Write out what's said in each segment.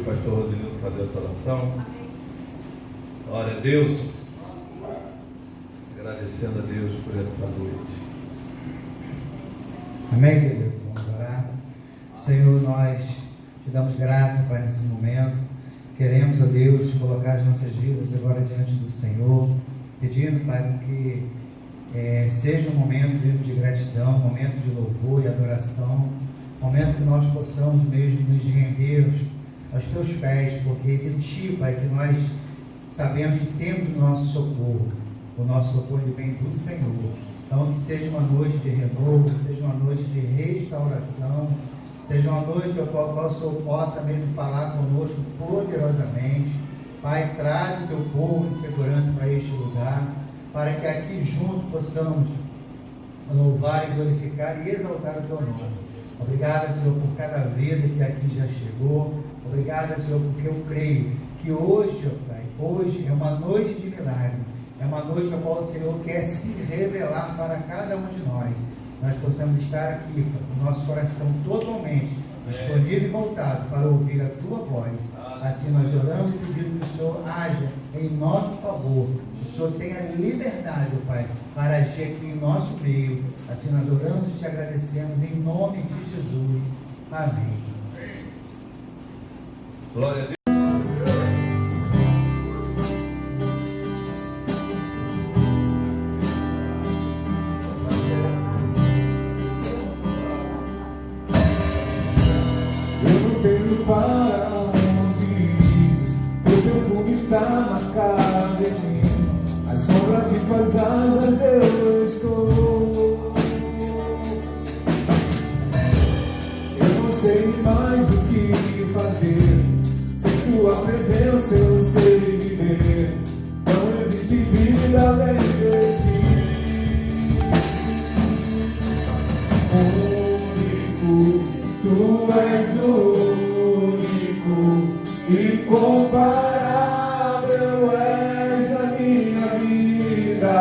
pastor Rodrigo fazer essa oração. Glória a Deus. Agradecendo a Deus por essa noite. Amém, queridos? Vamos orar. Senhor, nós te damos graça, Pai, nesse momento. Queremos, ó Deus, colocar as nossas vidas agora diante do Senhor, pedindo, Pai, que seja um momento de gratidão, um momento de louvor e adoração, um momento que nós possamos mesmo nos render aos teus pés, porque de ti, Pai, que nós sabemos que temos o nosso socorro ele vem do Senhor. Então, que seja uma noite de renovo, seja uma noite de restauração, seja uma noite a qual o Senhor possa mesmo falar conosco poderosamente. Pai, traz o teu povo de segurança para este lugar, para que aqui juntos possamos louvar e glorificar e exaltar o teu nome. Obrigado, Senhor, por cada vida que aqui já chegou. Obrigado, Senhor, porque eu creio que hoje, ó Pai, hoje é uma noite de milagre. É uma noite a qual o Senhor quer se revelar para cada um de nós. Nós possamos estar aqui com o nosso coração totalmente disponível e voltado para ouvir a Tua voz. Assim nós oramos e pedimos que o Senhor haja em nosso favor. Que o Senhor tenha liberdade, Pai, para agir aqui em nosso meio. Assim nós oramos e te agradecemos em nome de Jesus. Amém. Glória a Deus. Para onde ir, teu perfume está marcado em mim, a sombra de tuas asas eu estou. Eu não sei mais o que fazer, sem tua presença eu sei viver, não existe vida além de ti. Único, tu és o incomparável és a minha vida,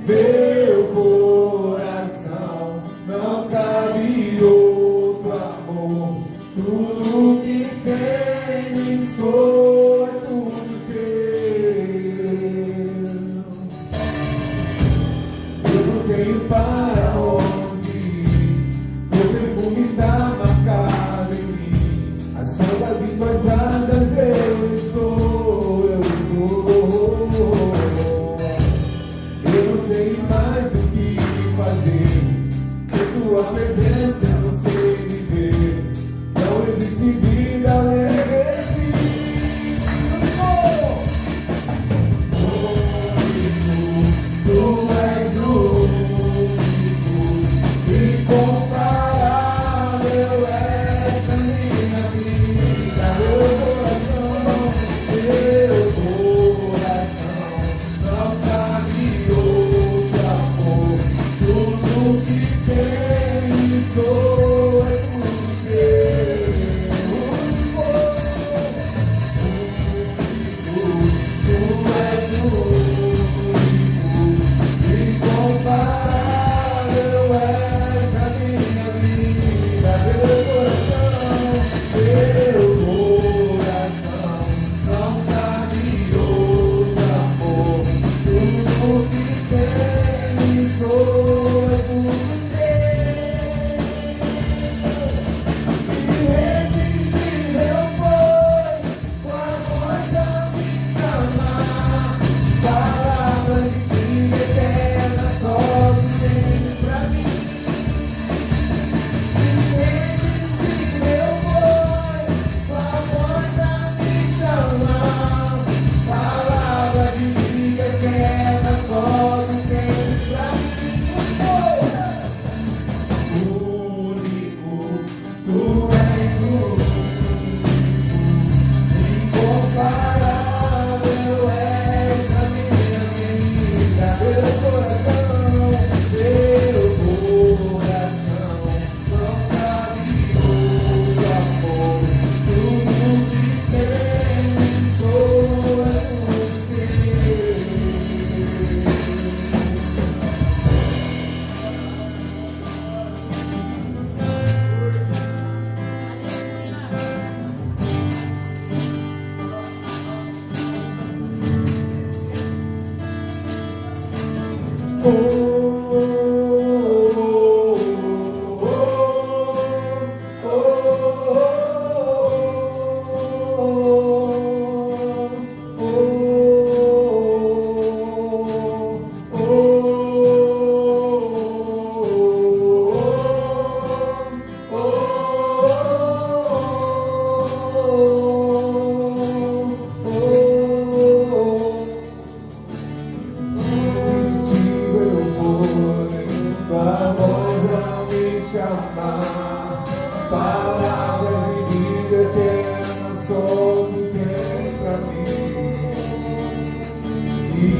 meu coração não cabe outro amor, tudo que tem sou tudo teu. Eu não tenho para onde ir, teu perfume está marcado em mim, a sombra de tuas asas eu estou. Eu não sei mais o que fazer, sem tua presença eu não sei viver, não existe vida além de ti. Tu és o único, incomparável és a minha vida, meu coração não cabe outro amor, tudo que tem sou é tudo teu.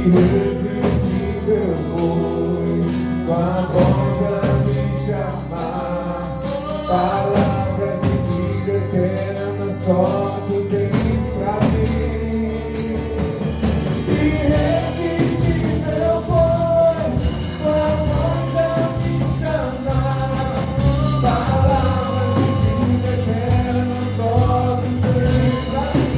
irresistível foi tua voz a me chamar. Palavras de vida eterna só tu tens pra mim. Irresistível foi tua voz a me chamar. Palavras de vida eterna só tu tens pra mim.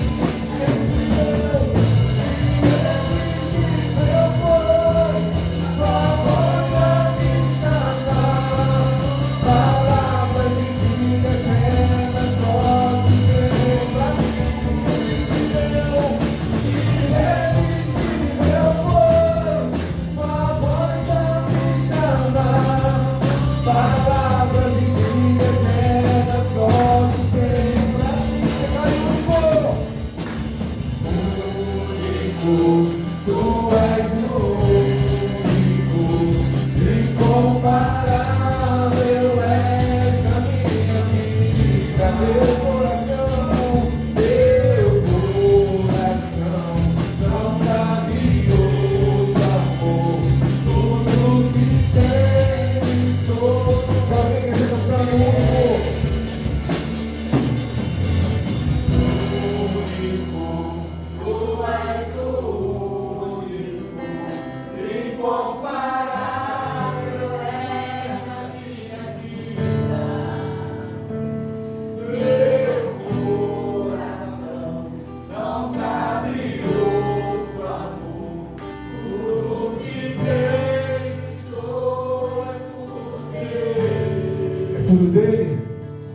Tudo dele,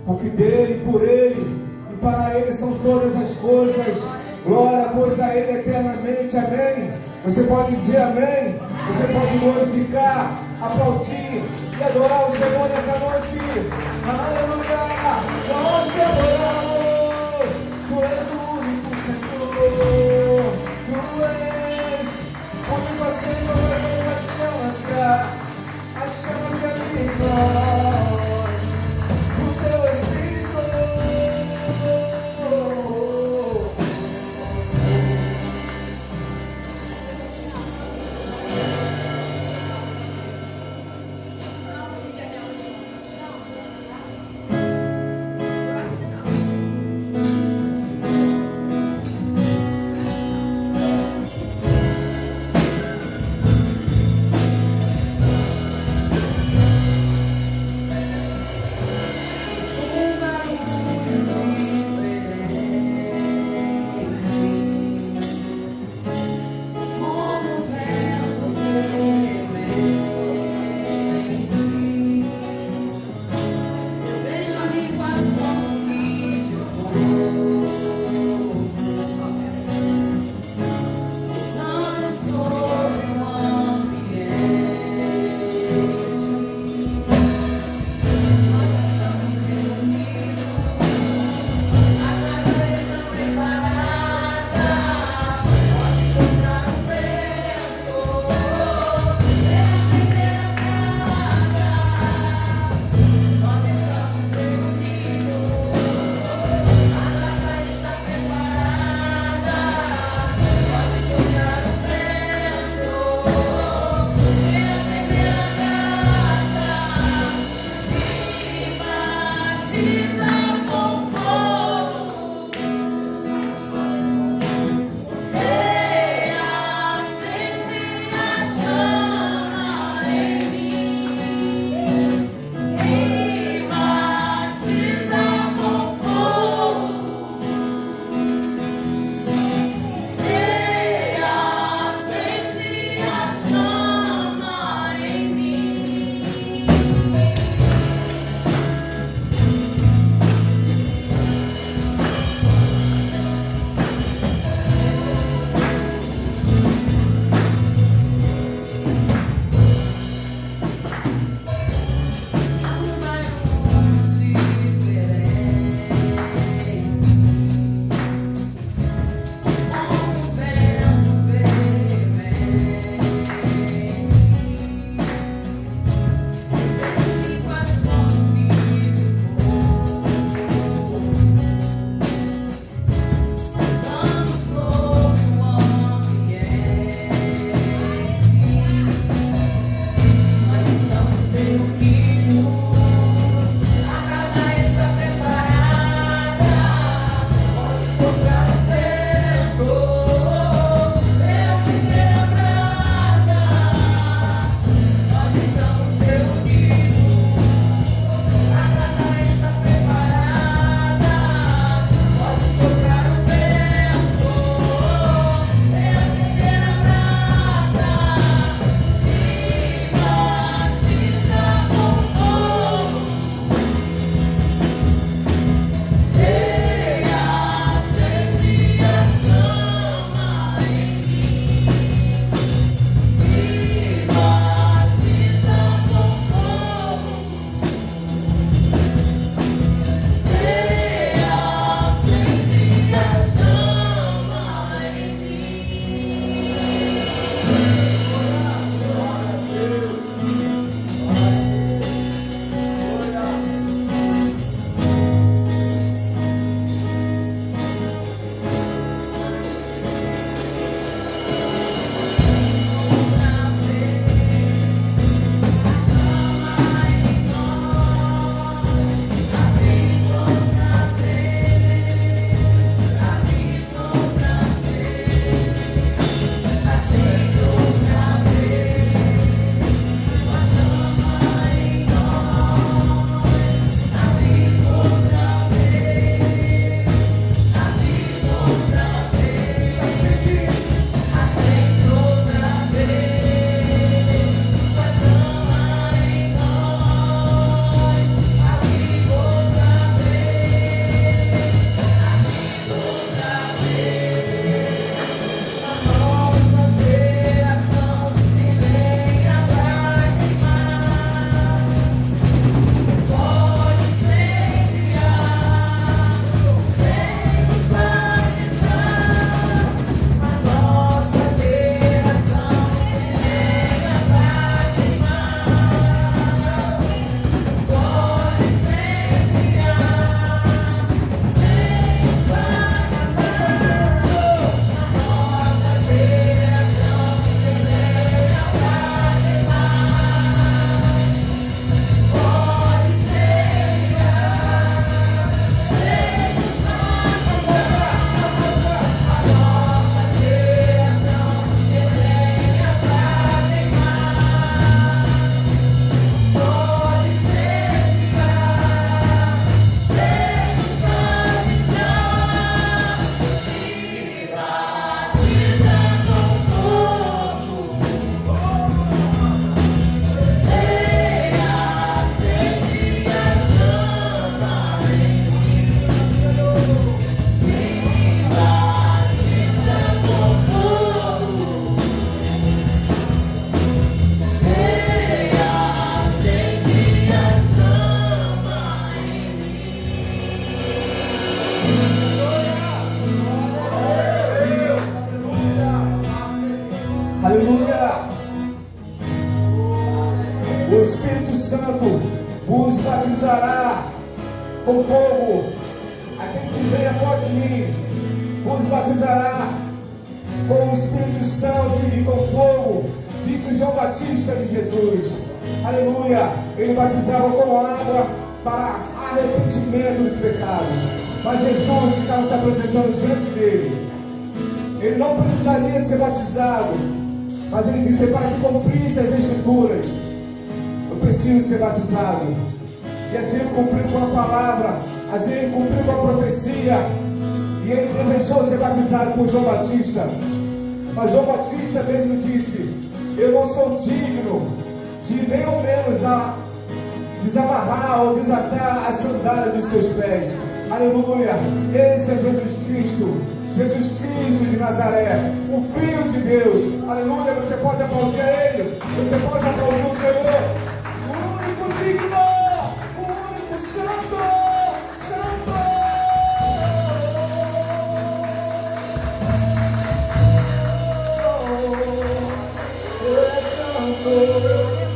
porque dele, por ele e para ele são todas as coisas. Glória, pois, a ele eternamente, amém. Você pode dizer amém, você pode glorificar, aplaudir e adorar o Senhor nessa noite. Aleluia, nós te adoramos. Tu és o único Senhor, tu és. Por isso acende outra vez a chama que habita em nós. Teu Espírito. com fogo. Aquele que vem após mim vos batizará com o Espírito Santo e com fogo, disse João Batista de Jesus. Aleluia. Ele batizava com água para arrependimento dos pecados. Mas Jesus, que estava se apresentando diante dele, ele não precisaria ser batizado, mas ele disse: para que cumprisse as Escrituras, eu preciso ser batizado. E assim ele cumpriu com a palavra, assim ele cumpriu com a profecia, e ele desejou ser batizado por João Batista. Mas João Batista mesmo disse: eu não sou digno de nem ao menos a desamarrar ou desatar a sandália dos seus pés. Aleluia. Esse é Jesus Cristo, Jesus Cristo de Nazaré, o Filho de Deus. Aleluia. Você pode aplaudir a Ele, você pode aplaudir o Senhor, o único digno, o único santo, santo. É santo.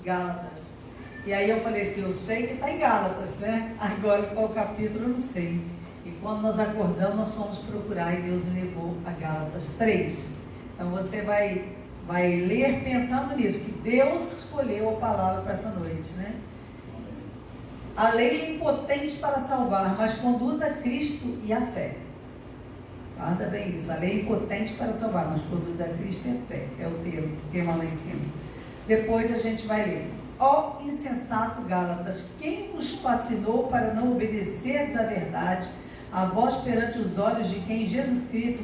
Gálatas. E aí eu falei assim, eu sei que está em Gálatas, né? Agora qual capítulo eu não sei. E quando nós acordamos, nós fomos procurar e Deus me levou a Gálatas 3. Então você vai ler pensando nisso, que Deus escolheu a palavra para essa noite, né? A lei é impotente para salvar, mas conduz a Cristo e a fé. Guarda bem isso, a lei é impotente para salvar, mas conduz a Cristo e a fé. É o tema lá em cima. Depois a gente vai ler. Ó insensato Gálatas, quem vos fascinou para não obedecerdes à verdade, a vós perante os olhos de quem Jesus Cristo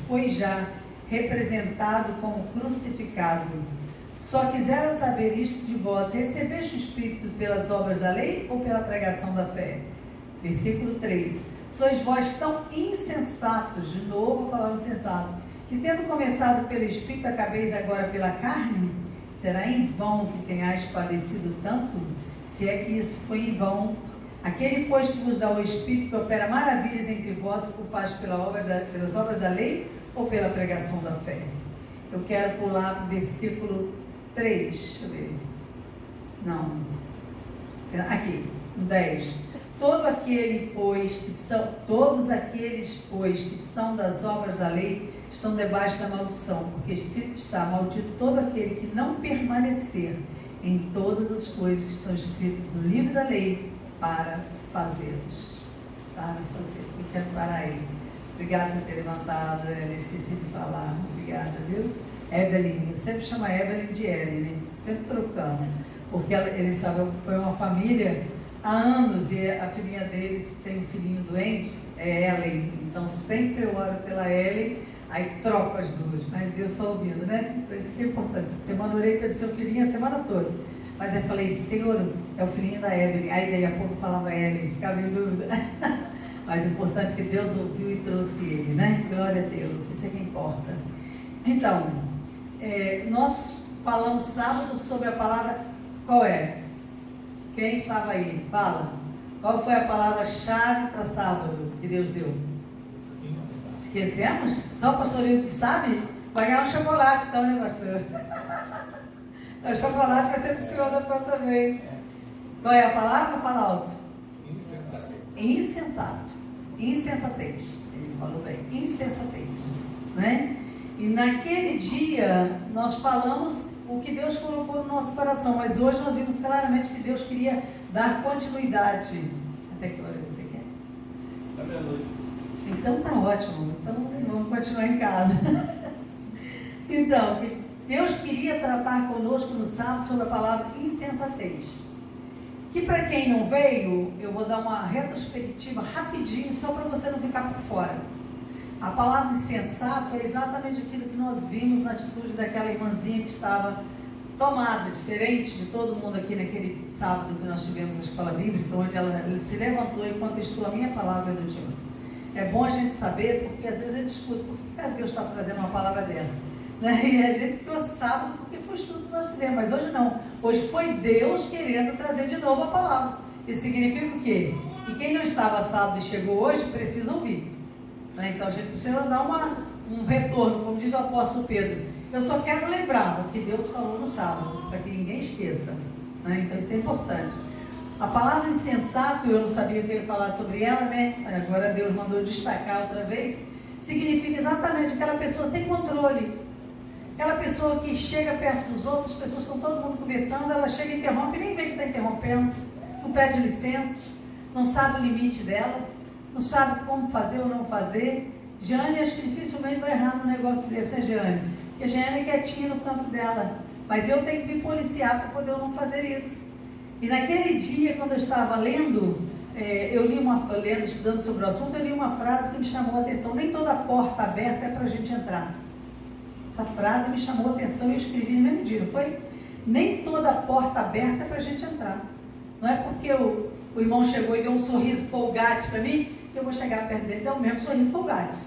foi já representado como crucificado? Só quisera saber isto de vós: recebeste o Espírito pelas obras da lei ou pela pregação da fé? Versículo 3. Sois vós tão insensatos, de novo a palavra insensato, Que tendo começado pelo Espírito, acabeis agora pela carne? Será em vão que tenhais padecido tanto? Se é que isso foi em vão. Aquele, pois, que vos dá o Espírito, que opera maravilhas entre vós, o faz pelas obras da lei ou pela pregação da fé? Eu quero pular para o versículo 3. Deixa eu ver. Não. Aqui, 10. Todos aqueles, pois, que são das obras da lei, estão debaixo da maldição, porque escrito está: maldito todo aquele que não permanecer em todas as coisas que estão escritas no livro da lei para fazê-los. Eu quero parar aí. Obrigada por ter levantado, Evelyn. Esqueci de falar. Obrigada, viu? Evelyn, eu sempre chamo a Evelyn de Evelyn, sempre trocando, porque eles sabem que foi uma família há anos, e a filhinha deles tem um filhinho doente, é Ellen. Então sempre eu oro pela Ellen, aí troco as duas, mas Deus está ouvindo, né? Então isso que é importante. Essa semana eu orei pelo seu filhinho a semana toda, mas eu falei: Senhor, é o filhinho da Evelyn. Aí daí a pouco falava Evelyn, ficava em dúvida. Mas o importante é que Deus ouviu e trouxe ele, né? Glória a Deus, isso é que importa. Então, nós falamos sábado sobre a palavra, qual é? Quem estava aí? Fala. Qual foi a palavra-chave para sábado que Deus deu? Esquecemos? Só o pastorinho que sabe? Vai ganhar um chocolate, então, né, pastor? O chocolate vai ser para o senhor da próxima vez. Qual é a palavra? Fala alto. Insensato. Insensatez. Ele falou bem. Insensatez. Né? E naquele dia nós falamos o que Deus colocou no nosso coração, mas hoje nós vimos claramente que Deus queria dar continuidade. Até que hora você quer? Da meia-noite. Então tá ótimo. Então vamos continuar em casa. Então, Deus queria tratar conosco no sábado sobre a palavra insensatez. Que para quem não veio, eu vou dar uma retrospectiva rapidinho, só para você não ficar por fora. A palavra insensato é exatamente aquilo que nós vimos na atitude daquela irmãzinha que estava tomada, diferente de todo mundo aqui naquele sábado que nós tivemos na escola bíblica, onde ela se levantou e contestou a minha palavra do dia. É bom a gente saber, porque às vezes a gente escuta: por que Deus está trazendo uma palavra dessa? Né? E a gente trouxe sábado porque foi estudo que nós fizemos, mas hoje não. Hoje foi Deus querendo trazer de novo a palavra. Isso significa o quê? Que quem não estava sábado e chegou hoje precisa ouvir. Né? Então a gente precisa dar um retorno, como diz o apóstolo Pedro. Eu só quero lembrar o que Deus falou no sábado, para que ninguém esqueça. Né? Então isso é importante. A palavra insensato, eu não sabia que eu ia falar sobre ela, né? Agora Deus mandou destacar outra vez. Significa exatamente aquela pessoa sem controle. Aquela pessoa que chega perto dos outros, as pessoas estão todo mundo conversando, ela chega e interrompe, nem vê que está interrompendo, não pede licença, não sabe o limite dela, não sabe como fazer ou não fazer. Jeane, acho que dificilmente vai errar num negócio desse, né, Jeane? Porque a Jeane é quietinha no canto dela, mas eu tenho que me policiar para poder eu não fazer isso. E naquele dia, quando eu estava lendo, estudando sobre o assunto, eu li uma frase que me chamou a atenção: nem toda porta aberta é para a gente entrar. Essa frase me chamou a atenção e eu escrevi no mesmo dia, não foi? Nem toda porta aberta é para a gente entrar. Não é porque o irmão chegou e deu um sorriso polgate para mim, que eu vou chegar perto dele e dar o mesmo sorriso polgate.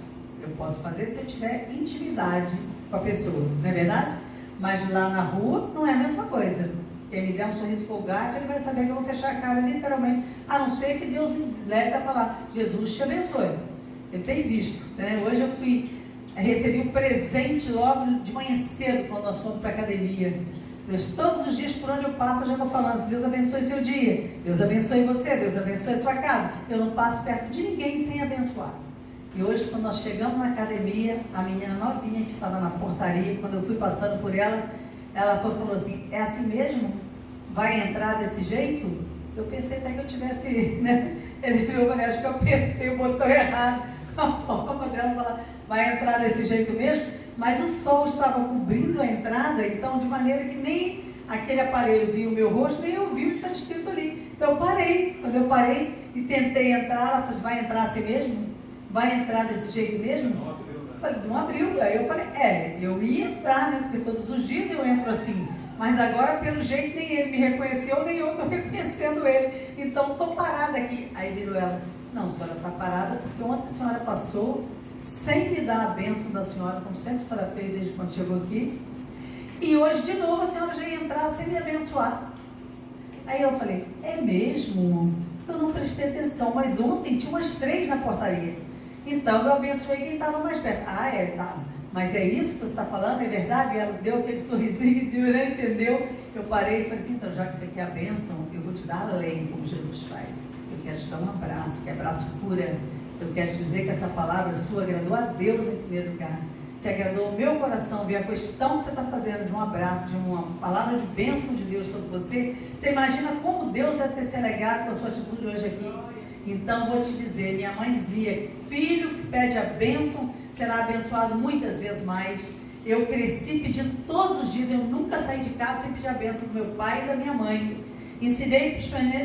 Eu posso fazer se eu tiver intimidade com a pessoa, não é verdade? Mas lá na rua não é a mesma coisa. Quem me der um sorriso polgate, ele vai saber que eu vou fechar a cara literalmente, a não ser que Deus me leve a falar: Jesus te abençoe. Ele tem visto, né? Hoje eu recebi um presente logo de manhã cedo, quando nós fomos para a academia. Deus, todos os dias por onde eu passo, eu já vou falando: Deus abençoe seu dia, Deus abençoe você, Deus abençoe sua casa. Eu não passo perto de ninguém sem abençoar. E hoje, quando nós chegamos na academia, a menina novinha que estava na portaria, quando eu fui passando por ela, ela falou assim: é assim mesmo? Vai entrar desse jeito? Eu pensei até que eu tivesse, né? Ele viu, acho que eu apertei o botão errado, a forma dela falar: vai entrar desse jeito mesmo? Mas o sol estava cobrindo a entrada, então de maneira que nem aquele aparelho via o meu rosto, nem eu vi o que está escrito ali. Então eu parei. Quando eu parei e tentei entrar, ela falou: vai entrar assim mesmo? Vai entrar desse jeito mesmo? Não abriu, né? Falei: não abriu. Aí eu falei: eu ia entrar, né? Porque todos os dias eu entro assim. Mas agora, pelo jeito, nem ele me reconheceu, nem eu estou reconhecendo ele. Então estou parada aqui. Aí virou ela: não, a senhora está parada porque ontem a senhora passou sem me dar a bênção da senhora, como sempre a senhora fez desde quando chegou aqui. E hoje, de novo, a senhora já ia entrar sem me abençoar. Aí eu falei, é mesmo? Eu não prestei atenção, mas ontem tinha umas 3 na portaria. Então eu abençoei quem estava mais perto. Ah, é, tá. Mas é isso que você está falando? É verdade? E ela deu aquele sorrisinho de não entendeu. Eu parei e falei assim, então já que você quer a bênção, eu vou te dar além, como Jesus faz. Eu quero te dar um abraço, que abraço cura. Eu quero dizer que essa palavra sua agradou a Deus em primeiro lugar. Se agradou o meu coração, ver a questão que você está fazendo de um abraço, de uma palavra de bênção de Deus sobre você. Você imagina como Deus deve ter se alegrado com a sua atitude hoje aqui. Então vou te dizer, minha mãe dizia, filho que pede a bênção será abençoado muitas vezes mais. Eu cresci pedindo todos os dias, eu nunca saí de casa sem pedir a bênção do meu pai e da minha mãe. Ensinei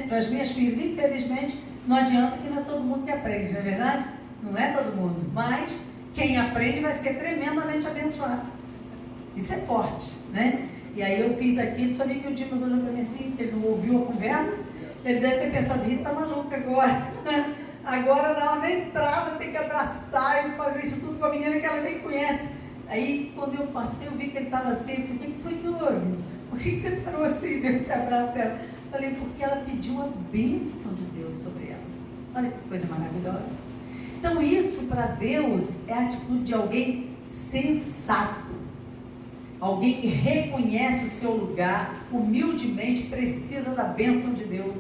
para as minhas filhas, infelizmente, não adianta que não é todo mundo que aprende, não é verdade? Não é todo mundo, mas quem aprende vai ser tremendamente abençoado. Isso é forte, né? E aí eu fiz aquilo, só vi que o Dimas olhou para mim assim, que ele não ouviu a conversa, ele deve ter pensado, Rita tá maluca agora, agora dá uma entrada, tem que abraçar e fazer isso tudo com a menina que ela nem conhece. Aí quando eu passei, eu vi que ele estava assim, por que foi que houve? Por que você parou assim, deu esse abraço dela? Falei, porque ela pediu a bênção de Deus sobre ela. Olha que coisa maravilhosa. Então isso para Deus é a atitude de alguém sensato, alguém que reconhece o seu lugar, humildemente precisa da bênção de Deus,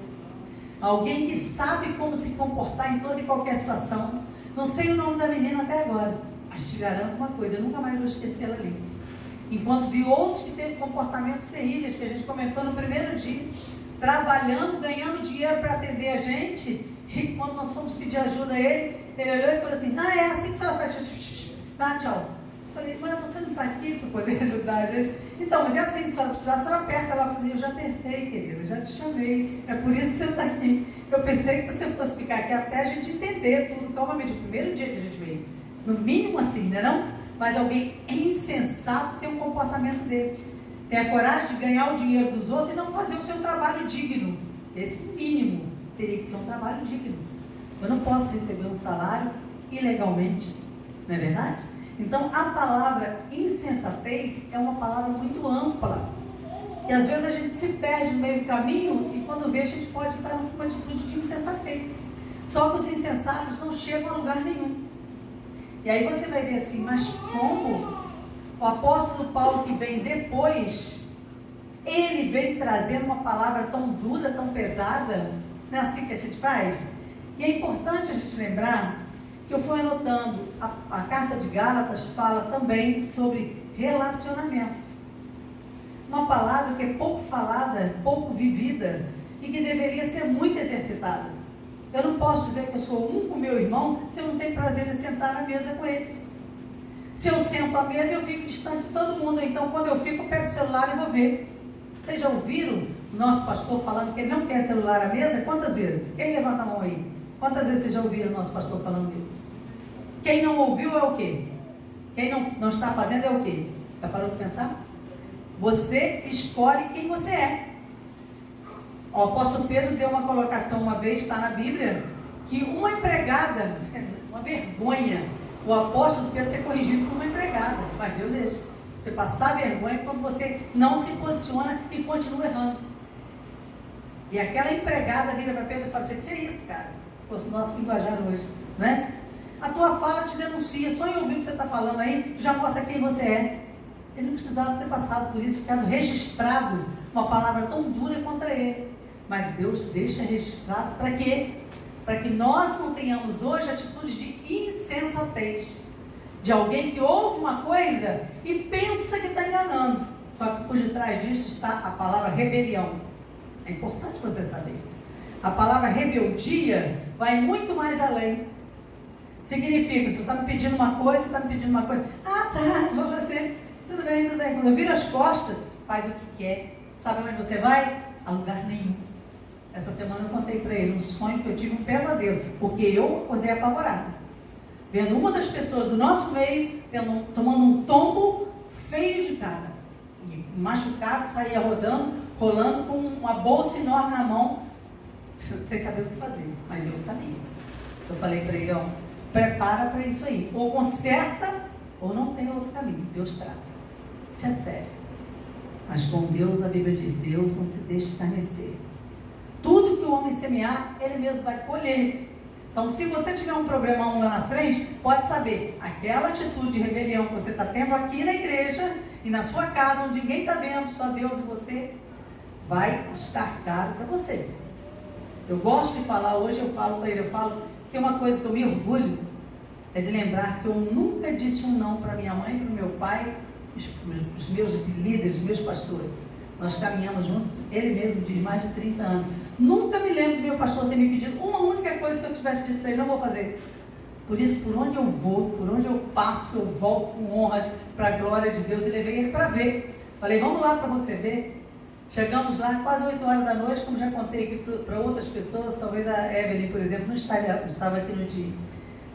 alguém que sabe como se comportar em toda e qualquer situação. Não sei o nome da menina até agora, mas te garanto uma coisa, eu nunca mais vou esquecer ela ali. Enquanto vi outros que teve comportamentos terríveis, que a gente comentou no primeiro dia, trabalhando, ganhando dinheiro para atender a gente. E quando nós fomos pedir ajuda a ele olhou e falou assim, é assim que a senhora faz, tá, tchau. Eu falei, mas você não está aqui para poder ajudar a gente? Então, mas é assim, se a senhora precisar, a senhora aperta. Ela falou, eu já apertei, querida, já te chamei, é por isso que você está aqui. Eu pensei que você fosse ficar aqui até a gente entender tudo calmamente, o primeiro dia que a gente veio. No mínimo assim, né não? Mas alguém insensato tem um comportamento desse. Tem a coragem de ganhar o dinheiro dos outros e não fazer o seu trabalho digno. Esse mínimo teria que ser um trabalho digno. Eu não posso receber um salário ilegalmente, não é verdade? Então a palavra insensatez é uma palavra muito ampla. E às vezes a gente se perde no meio do caminho e quando vê a gente pode estar numa atitude de insensatez. Só que os insensatos não chegam a lugar nenhum. E aí você vai ver assim, mas como o apóstolo Paulo que vem depois, ele vem trazendo uma palavra tão dura, tão pesada, não é assim que a gente faz? E é importante a gente lembrar que eu fui anotando, a carta de Gálatas fala também sobre relacionamentos. Uma palavra que é pouco falada, pouco vivida e que deveria ser muito exercitada. Eu não posso dizer que eu sou um com meu irmão se eu não tenho prazer de sentar na mesa com eles. Se eu sento à mesa, eu fico distante de todo mundo. Então, quando eu fico, eu pego o celular e vou ver. Vocês já ouviram o nosso pastor falando que ele não quer celular à mesa? Quantas vezes? Quem levanta a mão aí? Quantas vezes vocês já ouviram o nosso pastor falando isso? Quem não ouviu é o quê? Quem não está fazendo é o quê? Já parou de pensar? Você escolhe quem você é. O apóstolo Pedro deu uma colocação uma vez, está na Bíblia, que uma empregada, uma vergonha, o apóstolo Pedro ser corrigido por uma empregada, mas Deus deixa. Você passar vergonha quando você não se posiciona e continua errando. E aquela empregada vira para Pedro e fala assim, que é isso, cara? Se fosse o nosso linguajar hoje, né? A tua fala te denuncia, só em ouvir o que você está falando aí, já mostra quem você é. Ele não precisava ter passado por isso, ficado registrado uma palavra tão dura contra ele. Mas Deus deixa registrado para quê? Para que nós não tenhamos hoje atitudes de insensatez. De alguém que ouve uma coisa e pensa que está enganando. Só que por detrás disso está a palavra rebelião. É importante você saber. A palavra rebeldia vai muito mais além. Significa, se você está me pedindo uma coisa, você está me pedindo uma coisa. Ah, tá, vou fazer. Tudo bem, tudo bem. Quando eu viro as costas, faz o que quer. Sabe onde você vai? A lugar nenhum. Essa semana eu contei para ele um sonho que eu tive, um pesadelo. Porque eu acordei apavorada. Vendo uma das pessoas do nosso meio tomando um tombo feio de cara. E machucado, saía rolando com uma bolsa enorme na mão. Sem saber o que fazer, mas eu sabia. Eu falei para ele, prepara para isso aí. Ou conserta, ou não tem outro caminho. Deus trata. Isso é sério. Mas com Deus, a Bíblia diz, Deus não se deixa escarnecer. Tudo que o homem semear, ele mesmo vai colher. Então, se você tiver um problemão lá na frente, pode saber, aquela atitude de rebelião que você está tendo aqui na igreja e na sua casa, onde ninguém está vendo, só Deus e você, vai custar caro para você. Eu gosto de falar, hoje eu falo para ele, se tem uma coisa que eu me orgulho, é de lembrar que eu nunca disse um não para minha mãe, para o meu pai, os meus líderes, os meus pastores. Nós caminhamos juntos, ele mesmo diz, mais de 30 anos. Nunca me lembro do meu pastor ter me pedido uma única coisa que eu tivesse dito para ele, não vou fazer. Por isso, por onde eu vou, por onde eu passo, eu volto com honras para a glória de Deus. E levei ele para ver. Falei, vamos lá para você ver. Chegamos lá quase 8 horas da noite, como já contei aqui para outras pessoas, talvez a Evelyn, por exemplo, não estava aqui no dia.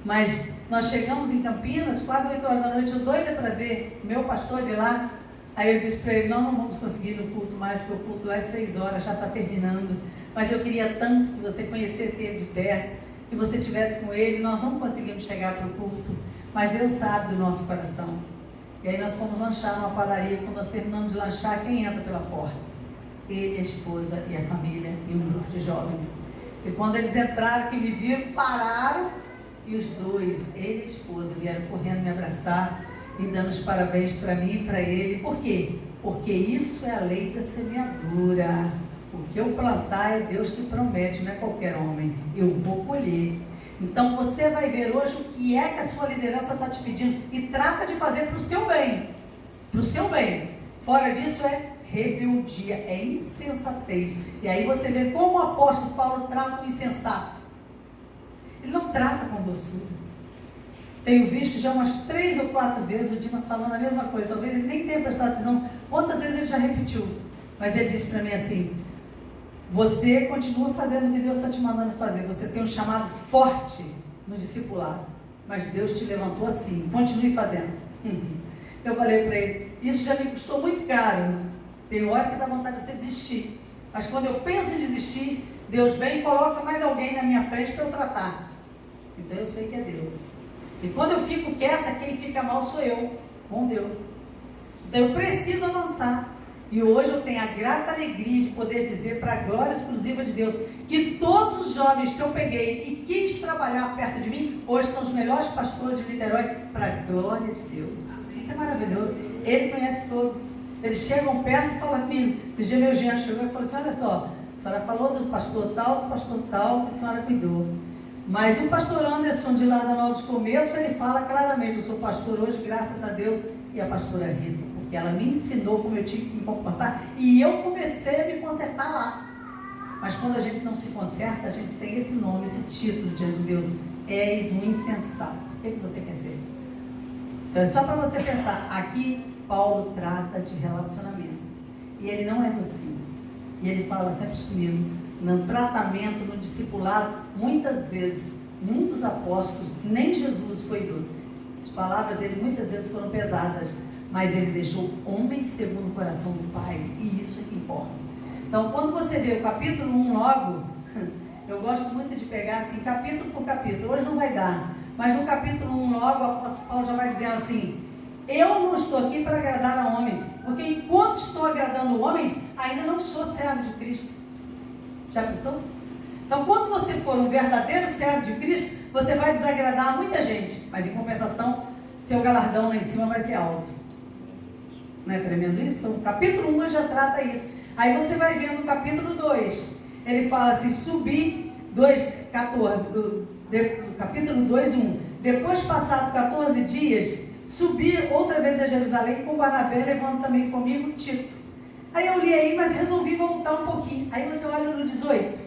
Mas nós chegamos em Campinas, quase 8 horas da noite, eu doida para ver meu pastor de lá. Aí eu disse para ele, não vamos conseguir ir no culto mais, porque o culto lá é 6 horas, já está terminando. Mas eu queria tanto que você conhecesse ele de perto, que você estivesse com ele. Nós não conseguimos chegar para o culto, mas Deus sabe do nosso coração. E aí nós fomos lanchar numa padaria. Quando nós terminamos de lanchar, quem entra pela porta? Ele, a esposa e a família e um grupo de jovens. E quando eles entraram, que me viram, pararam, e os dois, ele e a esposa, vieram correndo me abraçar e dando os parabéns para mim e para ele. Por quê? Porque isso é a lei da semeadura. O que eu plantar é Deus que promete, não é qualquer homem. Eu vou colher. Então você vai ver hoje o que é que a sua liderança está te pedindo e trata de fazer para o seu bem. Para o seu bem. Fora disso é rebeldia, é insensatez. E aí você vê como o apóstolo Paulo trata o insensato. Ele não trata com doçura. Tenho visto já umas 3 ou 4 vezes o Dimas falando a mesma coisa. Talvez ele nem tenha prestado atenção. Quantas vezes ele já repetiu? Mas ele disse para mim assim, você continua fazendo o que Deus está te mandando fazer. Você tem um chamado forte no discipulado. Mas Deus te levantou assim. Continue fazendo. Eu falei para ele, isso já me custou muito caro. Tem hora que dá vontade de você desistir. Mas quando eu penso em desistir, Deus vem e coloca mais alguém na minha frente para eu tratar. Então eu sei que é Deus. E quando eu fico quieta, quem fica mal sou eu, com Deus. Então eu preciso avançar. E hoje eu tenho a grata alegria de poder dizer, para a glória exclusiva de Deus, que todos os jovens que eu peguei e quis trabalhar perto de mim, hoje são os melhores pastores de Niterói, para a glória de Deus. Isso é maravilhoso. Ele conhece todos. Eles chegam perto e falam comigo. Esse dia meu genro chegou e falou assim, olha só, a senhora falou do pastor tal, que a senhora cuidou. Mas o pastor Anderson de lá da Novos Começos, ele fala claramente, eu sou pastor hoje, graças a Deus, e a pastora Rita, porque ela me ensinou como eu tinha que me comportar, e eu comecei a me consertar lá. Mas quando a gente não se conserta, a gente tem esse nome, esse título diante de Deus, és um insensato. O que você quer ser? Então é só para você pensar, aqui Paulo trata de relacionamento, e ele não é docinho, e ele fala sempre comigo, no tratamento, no discipulado, muitas vezes, nenhum dos apóstolos, nem Jesus foi doce. As palavras dele muitas vezes foram pesadas, mas ele deixou homens segundo o coração do Pai, e isso é que importa. Então, quando você vê o capítulo 1 logo, eu gosto muito de pegar assim, capítulo por capítulo, hoje não vai dar, mas no capítulo 1 logo, o apóstolo Paulo já vai dizendo assim, eu não estou aqui para agradar a homens, porque enquanto estou agradando homens, ainda não sou servo de Cristo. Já pensou? Então, quando você for um verdadeiro servo de Cristo, você vai desagradar muita gente, mas em compensação, seu galardão lá em cima vai ser alto. Não é tremendo isso? Então, o capítulo 1 já trata isso. Aí você vai vendo no capítulo 2, ele fala assim, subir 2:14, do capítulo 2:1. Depois passados 14 dias, subi outra vez a Jerusalém com Barnabé, levando também comigo Tito. Aí eu li aí, mas resolvi voltar um pouquinho. Aí você olha no 18,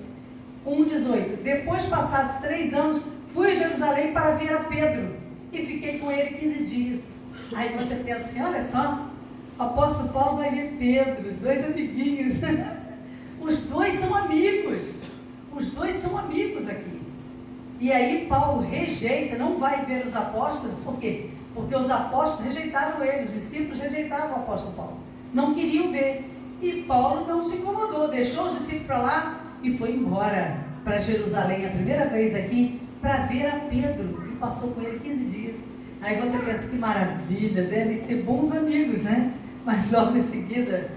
1:18. Depois passados 3 anos, fui a Jerusalém para ver a Pedro e fiquei com ele 15 dias. Aí você pensa assim, olha só, o apóstolo Paulo vai ver Pedro, os 2 amiguinhos. Os 2 são amigos. Os 2 são amigos aqui. E aí Paulo rejeita, não vai ver os apóstolos, por quê? Porque os apóstolos rejeitaram ele, os discípulos rejeitaram o apóstolo Paulo. Não queriam ver. E Paulo não se incomodou, deixou os discípulos para lá e foi embora para Jerusalém, a primeira vez aqui, para ver a Pedro. que passou com ele 15 dias. Aí você pensa, que maravilha, devem ser bons amigos, né? Mas logo em seguida,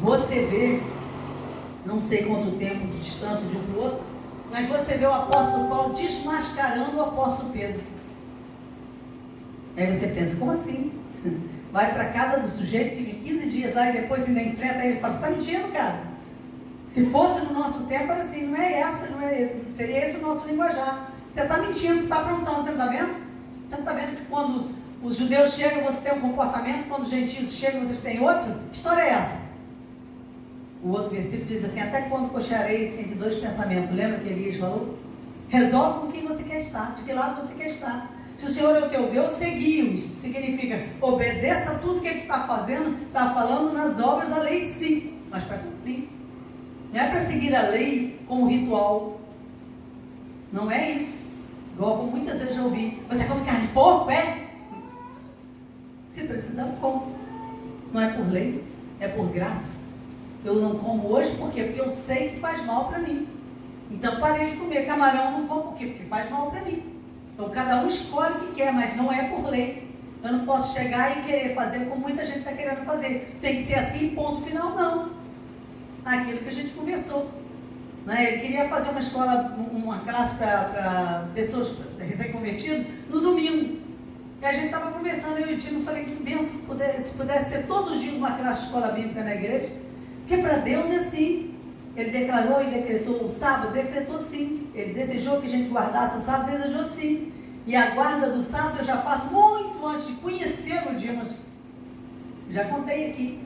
você vê, não sei quanto tempo de distância de um para o outro, mas você vê o apóstolo Paulo desmascarando o apóstolo Pedro. Aí você pensa, como assim? Vai para a casa do sujeito, fica 15 dias lá e depois ainda enfrenta ele e fala, você está mentindo, cara? Se fosse no nosso tempo, era assim, não é essa, não é, seria esse o nosso linguajar. Você está mentindo, você está aprontando, você não está vendo? Então está vendo que quando os judeus chegam, você tem um comportamento, quando os gentios chegam, vocês têm outro? Que história é essa? O outro versículo diz assim, até quando cocheareis entre dois pensamentos? Lembra que Elias falou? Resolve com quem você quer estar, de que lado você quer estar. Se o Senhor é o teu Deus, segui-o. Isso significa, obedeça a tudo que Ele está fazendo, está falando nas obras da lei, sim, mas para cumprir. Não é para seguir a lei como ritual. Não é isso. Igual como muitas vezes já ouvi. Você come carne de porco, é? Se precisar, eu como. Não é por lei, é por graça. Eu não como hoje, por quê? Porque eu sei que faz mal para mim. Então parei de comer camarão, não como por quê? Porque faz mal para mim. Então cada um escolhe o que quer, mas não é por lei. Eu não posso chegar e querer fazer como muita gente está querendo fazer. Tem que ser assim, ponto final, não. Aquilo que a gente conversou. Né? Ele queria fazer uma escola, uma classe para pessoas recém-convertidas no domingo. E a gente estava conversando, eu e o Tino, falei que benção se pudesse ser todos os dias uma classe de escola bíblica na igreja. Porque para Deus é assim. Ele declarou e decretou o sábado? Decretou sim. Ele desejou que a gente guardasse o sábado? Desejou sim. E a guarda do sábado eu já faço muito antes de conhecer o dia, mas já contei aqui.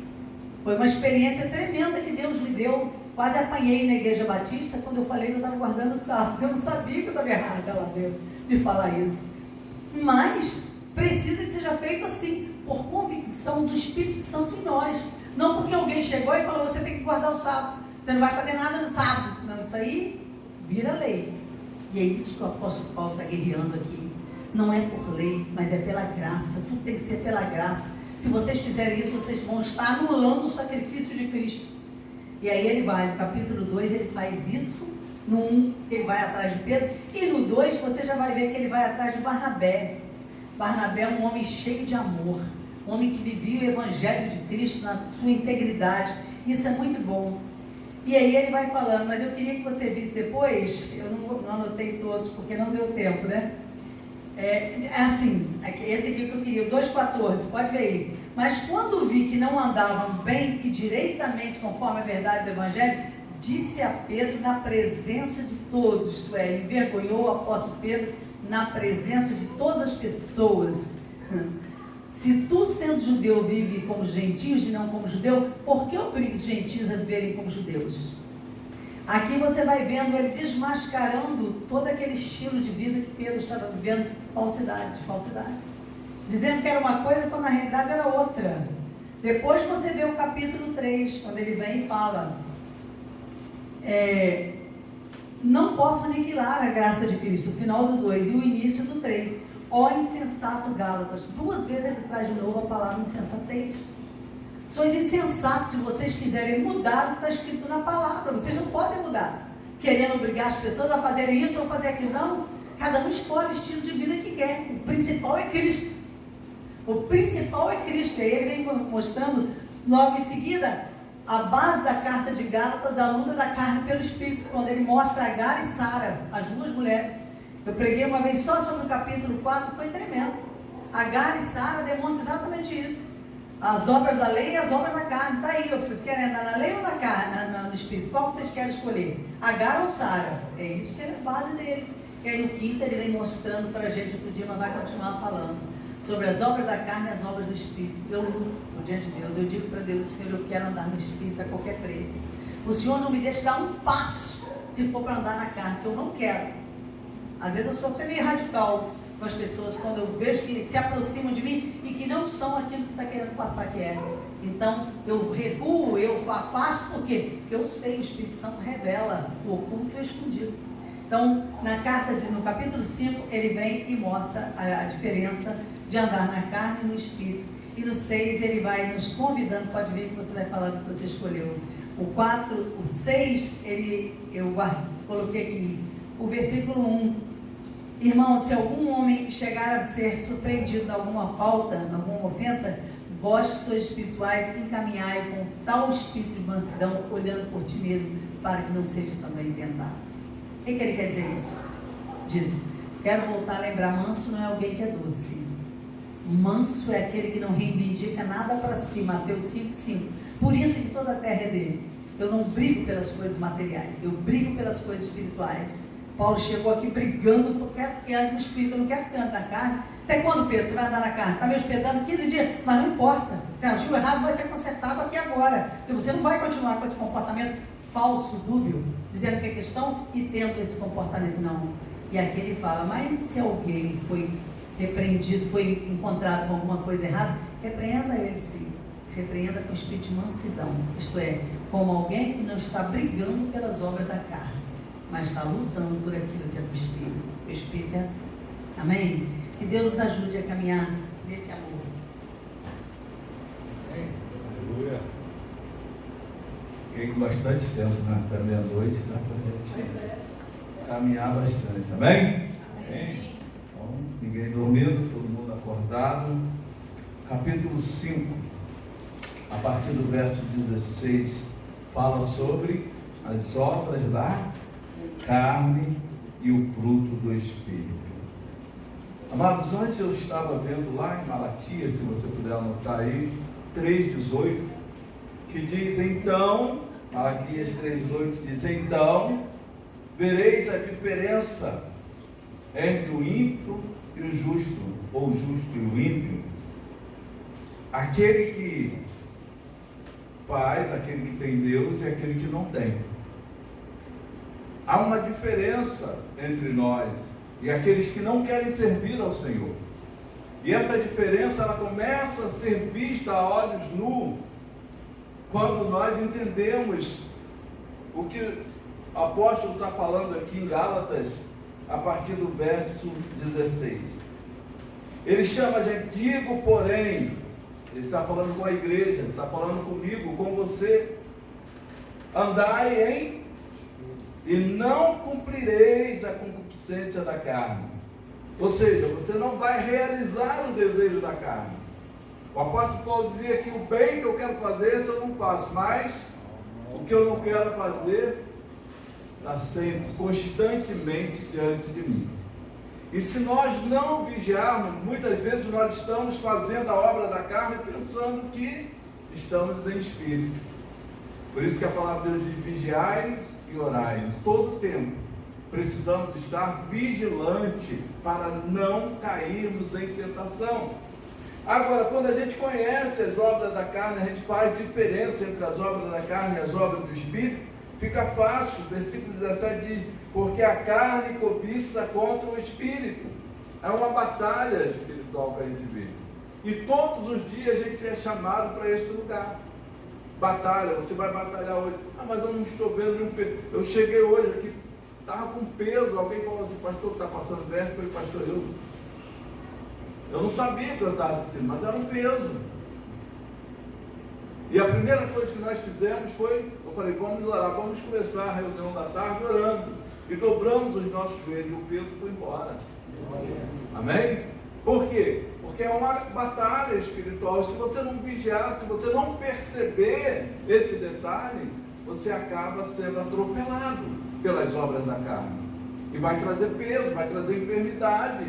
Foi uma experiência tremenda que Deus me deu. Quase apanhei na Igreja Batista quando eu falei que eu estava guardando o sábado. Eu não sabia que eu estava errada lá dentro de falar isso. Mas precisa que seja feito assim, por convicção do Espírito Santo em nós. Não porque alguém chegou e falou, você tem que guardar o sábado. Você não vai fazer nada no sábado. Não, isso aí vira lei. E é isso que o apóstolo Paulo está guerreando aqui. Não é por lei, mas é pela graça. Tudo tem que ser pela graça. Se vocês fizerem isso, vocês vão estar anulando o sacrifício de Cristo. E aí ele vai, no capítulo 2, ele faz isso. No 1, que ele vai atrás de Pedro. E no 2, você já vai ver que ele vai atrás de Barnabé. Barnabé é um homem cheio de amor. Um homem que vivia o Evangelho de Cristo na sua integridade. Isso é muito bom. E aí ele vai falando, mas eu queria que você visse depois, eu não anotei todos porque não deu tempo, né? É assim, esse aqui que eu queria, o 2,14, pode ver aí. Mas quando vi que não andavam bem e direitamente conforme a verdade do Evangelho, disse a Pedro na presença de todos, isto é, envergonhou o apóstolo Pedro na presença de todas as pessoas. Se tu, sendo judeu, vive como gentios e não como judeu, por que obriga os gentios a viverem como judeus? Aqui você vai vendo ele desmascarando todo aquele estilo de vida que Pedro estava vivendo, falsidade. Dizendo que era uma coisa quando na realidade era outra. Depois você vê o capítulo 3, quando ele vem e fala, não posso aniquilar a graça de Cristo, o final do 2 e o início do 3. Ó insensato Gálatas, 2 vezes ele traz de novo a palavra insensatez. Sois insensatos se vocês quiserem mudar o que está escrito na palavra. Vocês não podem mudar, querendo obrigar as pessoas a fazerem isso ou fazer aquilo. Não, cada um escolhe o estilo de vida que quer. O principal é Cristo. O principal é Cristo. E aí ele vem mostrando logo em seguida a base da carta de Gálatas, da luta da carne pelo Espírito, quando ele mostra Agar e Sara, as 2 mulheres. Eu preguei uma vez só sobre o capítulo 4, foi tremendo. Agar e Sara demonstram exatamente isso. As obras da lei e as obras da carne. Está aí, vocês querem andar na lei ou na carne, no Espírito? Qual vocês querem escolher? Agar ou Sara? É isso que é a base dele. E aí no 5º ele vem mostrando para a gente, outro dia, mas vai continuar falando sobre as obras da carne e as obras do Espírito. Eu luto diante de Deus. Eu digo para Deus, Senhor, eu quero andar no Espírito a qualquer preço. O Senhor não me deixa dar um passo se for para andar na carne, que eu não quero. Às vezes eu sou até meio radical com as pessoas, quando eu vejo que se aproximam de mim e que não são aquilo que está querendo passar que é. Então, eu recuo, eu afasto, por quê? Porque eu sei, o Espírito Santo revela o oculto e o escondido. Então, no capítulo 5, ele vem e mostra a diferença de andar na carne e no Espírito. E no 6, ele vai nos convidando, pode ver que você vai falar do que você escolheu. O 4, o 6, coloquei aqui, o versículo 1. Irmão, se algum homem chegar a ser surpreendido em alguma falta, em alguma ofensa, vós que sois espirituais, encaminhai com tal espírito de mansidão, olhando por ti mesmo, para que não sejas também tentado. O que ele quer dizer isso? Diz, quero voltar a lembrar, manso não é alguém que é doce. Manso é aquele que não reivindica nada para si, Mateus 5,5. Por isso que toda a terra é dele. Eu não brigo pelas coisas materiais, eu brigo pelas coisas espirituais. Paulo chegou aqui brigando, eu quero que ande no espírito, eu não quero que você ande na carne. Até quando, Pedro, você vai andar na carne? Está me hospedando 15 dias, mas não importa. Você agiu errado, vai ser consertado aqui agora. Porque você não vai continuar com esse comportamento falso, dúbio, dizendo que é questão e tendo esse comportamento, não. E aqui ele fala, mas se alguém foi repreendido, foi encontrado com alguma coisa errada, repreenda ele sim. Repreenda com espírito de mansidão. Isto é, como alguém que não está brigando pelas obras da carne, mas está lutando por aquilo que é do Espírito. O Espírito é assim. Amém? Que Deus nos ajude a caminhar nesse amor. Amém. Aleluia. Fiquei com bastante tempo, né? Até meia-noite, dá para gente caminhar bastante. Amém? Amém. Então, ninguém dormindo, todo mundo acordado. Capítulo 5, a partir do verso 16, fala sobre as obras da carne e o fruto do Espírito. Amados, antes eu estava vendo lá em Malaquias, se você puder anotar aí, 3,18, que diz então, Malaquias 3,18 diz, então, vereis a diferença entre o ímpio e o justo, ou o justo e o ímpio. Aquele que faz, aquele que tem Deus e aquele que não tem. Há uma diferença entre nós e aqueles que não querem servir ao Senhor. E essa diferença, ela começa a ser vista a olhos nus, quando nós entendemos o que o apóstolo está falando aqui em Gálatas, a partir do verso 16. Ele chama de digo, porém, ele está falando com a igreja, está falando comigo, com você, andai em e não cumprireis a concupiscência da carne. Ou seja, você não vai realizar o desejo da carne. O apóstolo Paulo dizia que o bem que eu quero fazer, isso eu não faço, mas o que eu não quero fazer está sempre, constantemente diante de mim. E se nós não vigiarmos, muitas vezes nós estamos fazendo a obra da carne pensando que estamos em espírito. Por isso que a palavra de Deus diz, vigiai e orai, em todo tempo. Precisamos estar vigilantes para não cairmos em tentação. Agora, quando a gente conhece as obras da carne, a gente faz diferença entre as obras da carne e as obras do Espírito, fica fácil. O versículo 17 diz, porque a carne cobiça contra o Espírito. É uma batalha espiritual que a gente vê. E todos os dias a gente é chamado para esse lugar. Batalha, você vai batalhar hoje. Ah, mas eu não estou vendo nenhum peso. Eu cheguei hoje aqui, estava com peso. Alguém falou assim, pastor, está passando perto? Eu falei, pastor, eu não sabia que eu estava sentindo, mas era um peso. E a primeira coisa que nós fizemos foi, eu falei, vamos orar, vamos começar a reunião da tarde orando. E dobramos os nossos joelhos e o peso foi embora. Amém? Por quê? Porque é uma batalha espiritual. Se você não vigiar, se você não perceber esse detalhe, você acaba sendo atropelado pelas obras da carne. E vai trazer peso, vai trazer enfermidade.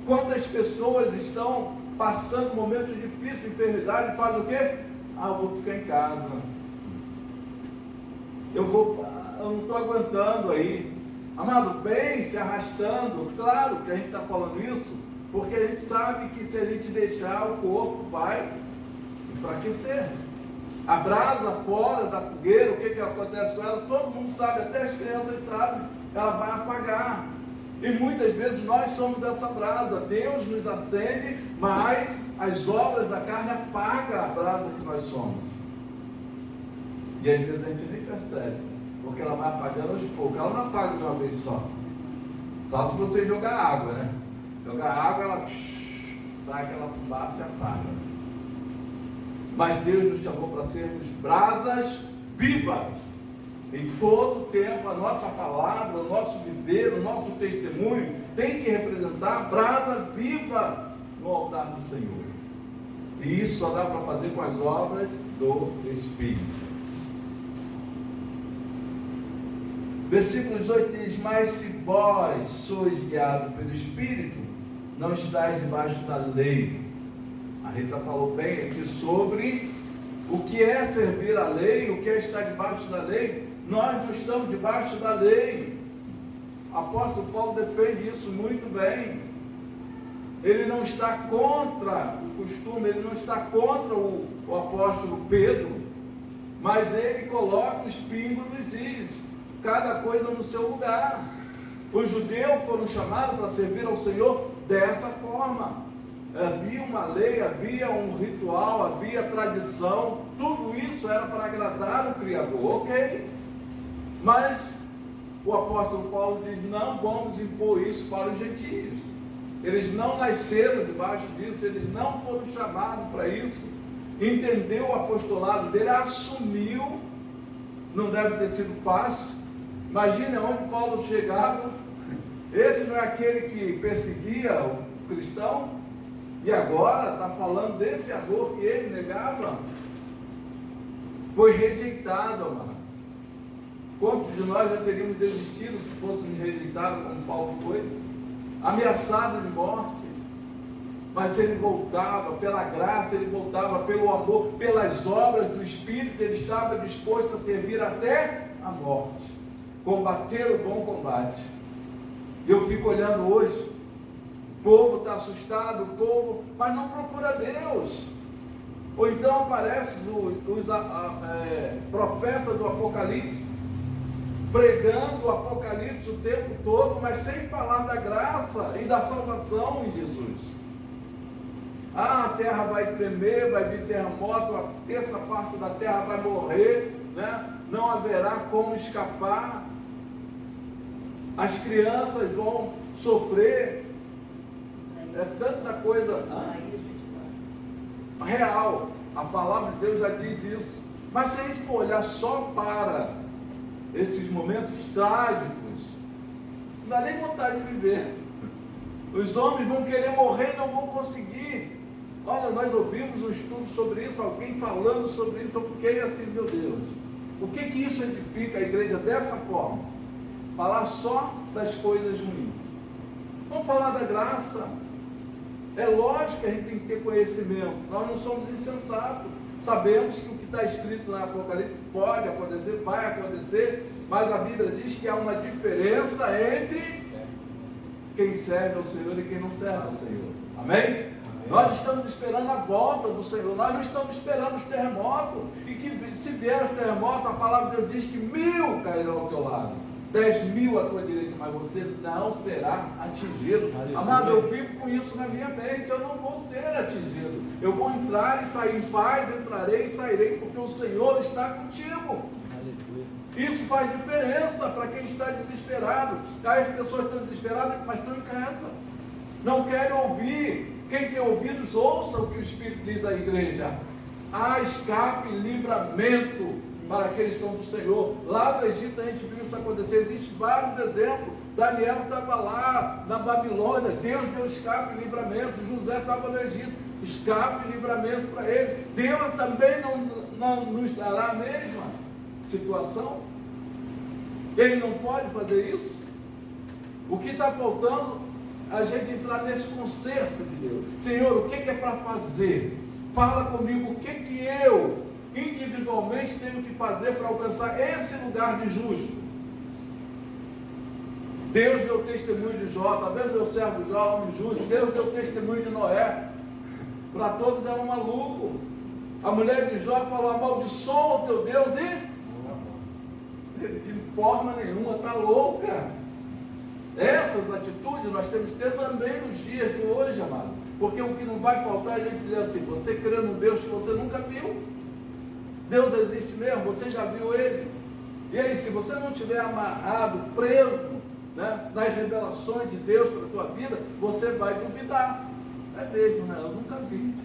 Quantas pessoas estão passando momentos difíceis, enfermidade, e fazem o quê? Ah, eu vou ficar em casa. Eu não estou aguentando aí. Amado, bem, se arrastando. Claro que a gente está falando isso, porque a gente sabe que se a gente deixar, o corpo vai enfraquecer. A brasa fora da fogueira, o que acontece com ela? Todo mundo sabe, até as crianças sabem, ela vai apagar. E muitas vezes nós somos essa brasa. Deus nos acende, mas as obras da carne apagam a brasa que nós somos. E às vezes a gente nem percebe, porque ela vai apagando aos poucos. Ela não apaga de uma vez só. Só se você jogar água, né? Jogar água, ela dá aquela fumaça e apaga. Mas Deus nos chamou para sermos brasas vivas. Em todo tempo, a nossa palavra, o nosso viver, o nosso testemunho tem que representar a brasa viva no altar do Senhor. E isso só dá para fazer com as obras do Espírito. Versículo 18 diz: mas se vós sois guiados pelo Espírito, não estáis debaixo da lei. A Rita falou bem aqui sobre o que é servir a lei, o que é estar debaixo da lei. Nós não estamos debaixo da lei. O apóstolo Paulo defende isso muito bem. Ele não está contra o costume, ele não está contra o apóstolo Pedro, mas ele coloca os pingos nos is, cada coisa no seu lugar. Os judeus foram chamados para servir ao Senhor dessa forma. Havia uma lei, havia um ritual, havia tradição, tudo isso era para agradar o Criador, ok? Mas o apóstolo Paulo diz: não vamos impor isso para os gentios. Eles não nasceram debaixo disso, eles não foram chamados para isso. Entendeu o apostolado dele, assumiu, não deve ter sido fácil. Imagine aonde Paulo chegava. Esse não é aquele que perseguia o cristão? E agora está falando desse amor que ele negava? Foi rejeitado, amado. Quantos de nós já teríamos desistido se fôssemos rejeitados como Paulo foi? Ameaçado de morte. Mas ele voltava, pela graça, ele voltava, pelo amor, pelas obras do Espírito, ele estava disposto a servir até a morte. Combater o bom combate. Eu fico olhando hoje, o povo está assustado, o povo, mas não procura Deus. Ou então aparecem os profetas do Apocalipse, pregando o Apocalipse o tempo todo, mas sem falar da graça e da salvação em Jesus. A terra vai tremer, vai vir terremoto, a terça parte da terra vai morrer, né? Não haverá como escapar. As crianças vão sofrer. É tanta coisa real. A palavra de Deus já diz isso. Mas se a gente for olhar só para esses momentos trágicos, não dá nem vontade de viver. Os homens vão querer morrer e não vão conseguir. Olha, nós ouvimos um estudo sobre isso, alguém falando sobre isso. Eu fiquei assim: meu Deus, o que isso edifica a igreja dessa forma? Falar só das coisas ruins. Vamos falar da graça. É lógico que a gente tem que ter conhecimento. Nós não somos insensatos. Sabemos que o que está escrito na Apocalipse pode acontecer, vai acontecer, mas a Bíblia diz que há uma diferença entre quem serve ao Senhor e quem não serve ao Senhor. Amém? Nós estamos esperando a volta do Senhor, nós não estamos esperando os terremotos, e que se vier os terremotos, a palavra de Deus diz que 1000 cairão ao teu lado, 10.000 à tua direita, mas você não será atingido. Amado, eu vivo com isso na minha mente, eu não vou ser atingido, eu vou entrar e sair em paz, entrarei e sairei, porque o Senhor está contigo. Isso faz diferença para quem está desesperado. As pessoas estão desesperadas, mas estão em casa, não querem ouvir. Quem tem ouvidos, ouça o que o Espírito diz à igreja. Há escape e livramento para aqueles que são do Senhor. Lá no Egito a gente viu isso acontecer. Existem vários exemplos. Daniel estava lá na Babilônia, Deus deu escape e livramento. José estava no Egito, escape e livramento para ele. Deus também não nos dará a mesma situação? Ele não pode fazer isso? O que está faltando? A gente entrar nesse concerto de Deus. Senhor, o que é para fazer? Fala comigo, o que eu individualmente tenho que fazer para alcançar esse lugar de justo? Deus deu testemunho de Jó, está vendo meu servo Jó, homem justo? Deus deu testemunho de Noé. Para todos era um maluco. A mulher de Jó falou: amaldiçoa o teu Deus e de forma nenhuma, está louca. Essas atitudes nós temos que ter também nos dias de hoje, amado. Porque o que não vai faltar é a gente dizer assim: você crê num Deus que você nunca viu. Deus existe mesmo, você já viu Ele. E aí, se você não estiver amarrado, preso, né, nas revelações de Deus para a tua vida, você vai duvidar. É mesmo, né? Eu nunca vi.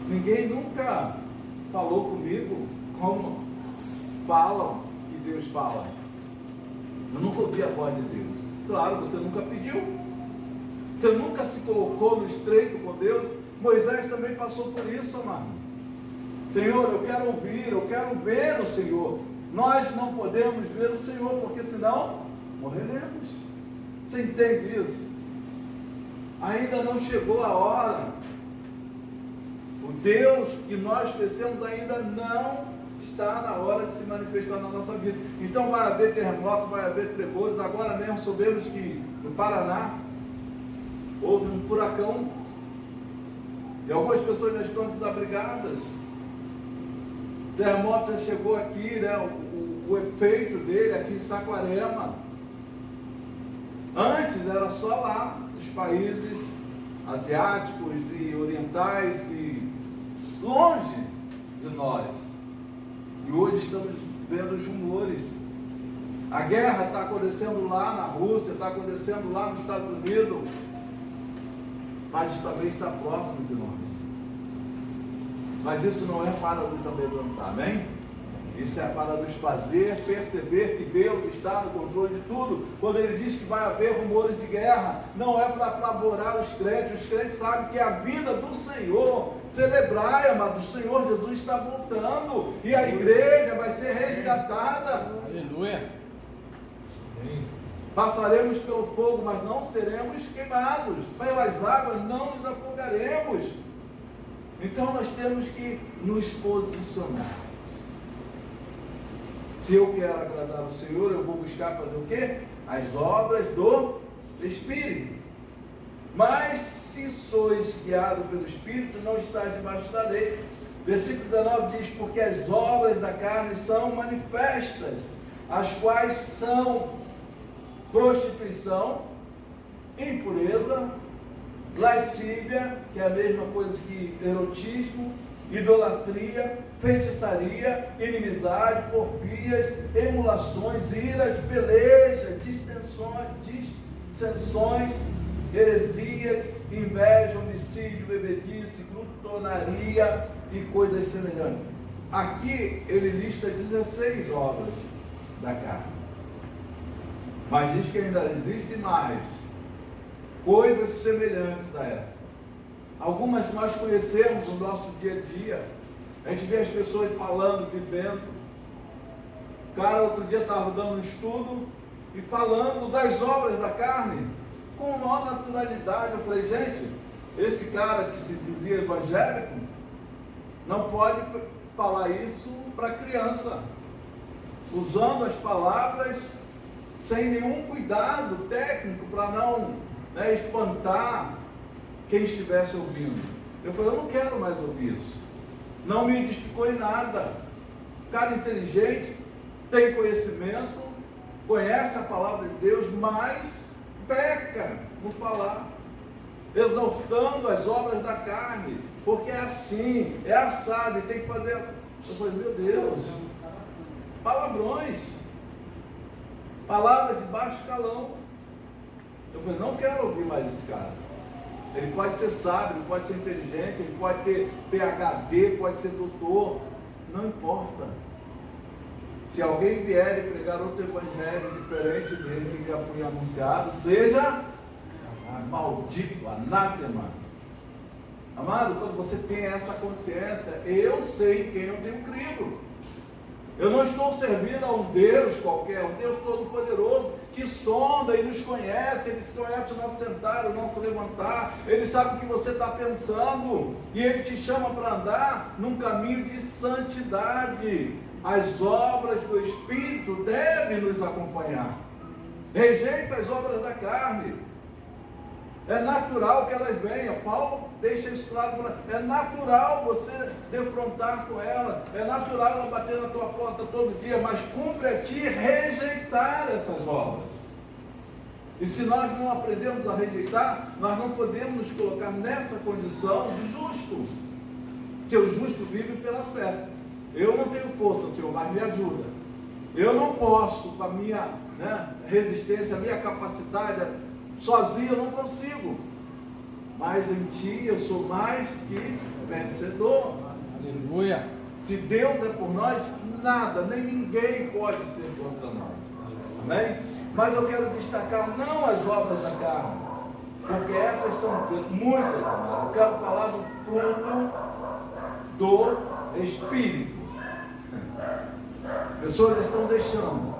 Ninguém nunca falou comigo como falam que Deus fala. Eu nunca ouvi a voz de Deus. Claro, você nunca pediu. Você nunca se colocou no estreito com Deus. Moisés também passou por isso, amado. Senhor, eu quero ouvir, eu quero ver o Senhor. Nós não podemos ver o Senhor, porque senão morreremos. Você entende isso? Ainda não chegou a hora. O Deus que nós conhecemos ainda não está na hora de se manifestar na nossa vida. Então vai haver terremotos, vai haver tremores. Agora mesmo soubemos que no Paraná houve um furacão e algumas pessoas já estão desabrigadas. O terremoto já chegou aqui, né? O efeito dele aqui em Saquarema. Antes era só lá, nos países asiáticos e orientais e longe de nós. E hoje estamos vendo os rumores. A guerra está acontecendo lá na Rússia, está acontecendo lá nos Estados Unidos, mas também está próximo de nós. Mas isso não é para nos amedrontar, amém? Isso é para nos fazer perceber que Deus está no controle de tudo. Quando Ele diz que vai haver rumores de guerra, não é para apavorar os crentes sabem que a vida do Senhor, celebrai, amado, o Senhor Jesus está voltando, e a igreja vai ser resgatada. Aleluia. Passaremos pelo fogo, mas não seremos queimados, pelas águas não nos afogaremos. Então nós temos que nos posicionar. Se eu quero agradar o Senhor, eu vou buscar fazer o quê? As obras do Espírito. Mas se sois guiados pelo Espírito, não estáis debaixo da lei. Versículo 19 diz: porque as obras da carne são manifestas, as quais são prostituição, impureza, lascívia, que é a mesma coisa que erotismo, idolatria, feitiçaria, inimizade, porfias, emulações, iras, pelejas, dissensões, heresias, inveja, homicídio, bebedice, glutonaria e coisas semelhantes. Aqui ele lista 16 obras da carne, mas diz que ainda existem mais coisas semelhantes a essa. Algumas nós conhecemos no nosso dia a dia. A gente vê as pessoas falando, vivendo. O cara outro dia estava dando um estudo e falando das obras da carne com maior naturalidade. Eu falei, gente, esse cara que se dizia evangélico não pode falar isso para criança, usando as palavras sem nenhum cuidado técnico para não espantar quem estivesse ouvindo. Eu falei, eu não quero mais ouvir isso. Não me edificou em nada. Cara inteligente, tem conhecimento, conhece a palavra de Deus, mas peca no falar, exaltando as obras da carne, porque é assim, é assado, e tem que fazer. Eu falei, meu Deus, palavrões, palavras de baixo escalão. Eu falei, não quero ouvir mais esse cara. Ele pode ser sábio, ele pode ser inteligente, ele pode ter PhD, pode ser doutor, não importa. Se alguém vier e pregar outro evangelho diferente desse que já foi anunciado, seja maldito, anátema. Amado, quando você tem essa consciência, eu sei quem eu tenho crido. Eu não estou servindo a um Deus qualquer, um Deus todo-poderoso, que sonda e nos conhece. Ele conhece o nosso sentar, o nosso levantar. Ele sabe o que você está pensando. E Ele te chama para andar num caminho de santidade. As obras do Espírito devem nos acompanhar. Rejeita as obras da carne. É natural que elas venham. Paulo deixa isso claro. É natural você defrontar com ela. É natural ela bater na tua porta todo dia. Mas cumpre a ti rejeitar essas obras. E se nós não aprendemos a rejeitar, nós não podemos nos colocar nessa condição de justo. Que o justo vive pela fé. Eu não tenho força, Senhor, mas me ajuda. Eu não posso, com a minha resistência, a minha capacidade, sozinho eu não consigo. Mas em Ti eu sou mais que vencedor. Aleluia. Se Deus é por nós, nada, nem ninguém pode ser contra nós. Amém? Mas eu quero destacar não as obras da carne, porque essas são muitas, amados. Eu quero falar do fruto do Espírito. Pessoas estão deixando,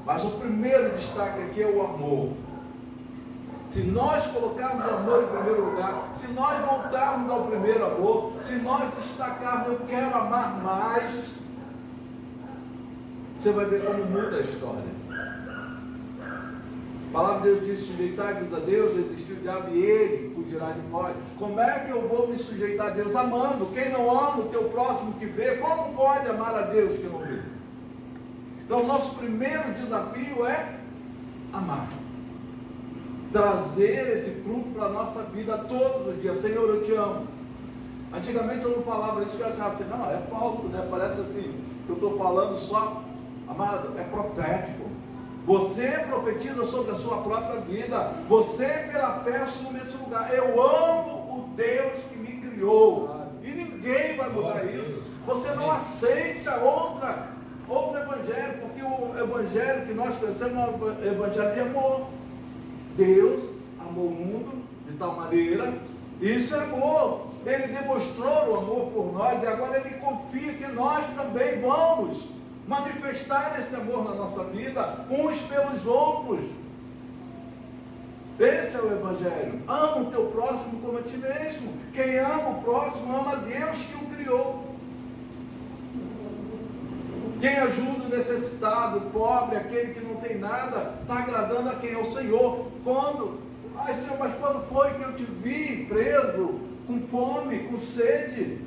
mas o primeiro destaque aqui é o amor. Se nós colocarmos o amor em primeiro lugar, se nós voltarmos ao primeiro amor, se nós destacarmos, eu quero amar mais, você vai ver como muda a história. A palavra de Deus diz: sujeitai-vos a Deus, resistiu o diabo e ele fugirá de vós. Como é que eu vou me sujeitar a Deus? Amando. Quem não ama o teu próximo que vê, como pode amar a Deus que não vê? Então, nosso primeiro desafio é amar. Trazer esse fruto para a nossa vida todos os dias. Senhor, eu te amo. Antigamente eu não falava isso, que eu achava assim, não, é falso, né? Parece assim, que eu estou falando só, amado, é profético. Você profetiza sobre a sua própria vida. Você, pela fé, assume esse lugar. Eu amo o Deus que me criou. E ninguém vai mudar isso. Você não aceita outro evangelho, porque o evangelho que nós conhecemos é o evangelho de amor. Deus amou o mundo de tal maneira, isso é amor. Ele demonstrou o amor por nós e agora Ele confia que nós também vamos manifestar esse amor na nossa vida, uns pelos outros. Esse é o Evangelho. Ama o teu próximo como a ti mesmo. Quem ama o próximo ama a Deus que o criou. Quem ajuda o necessitado, o pobre, aquele que não tem nada, está agradando a quem? É o Senhor. Senhor, mas quando foi que eu te vi preso, com fome, com sede?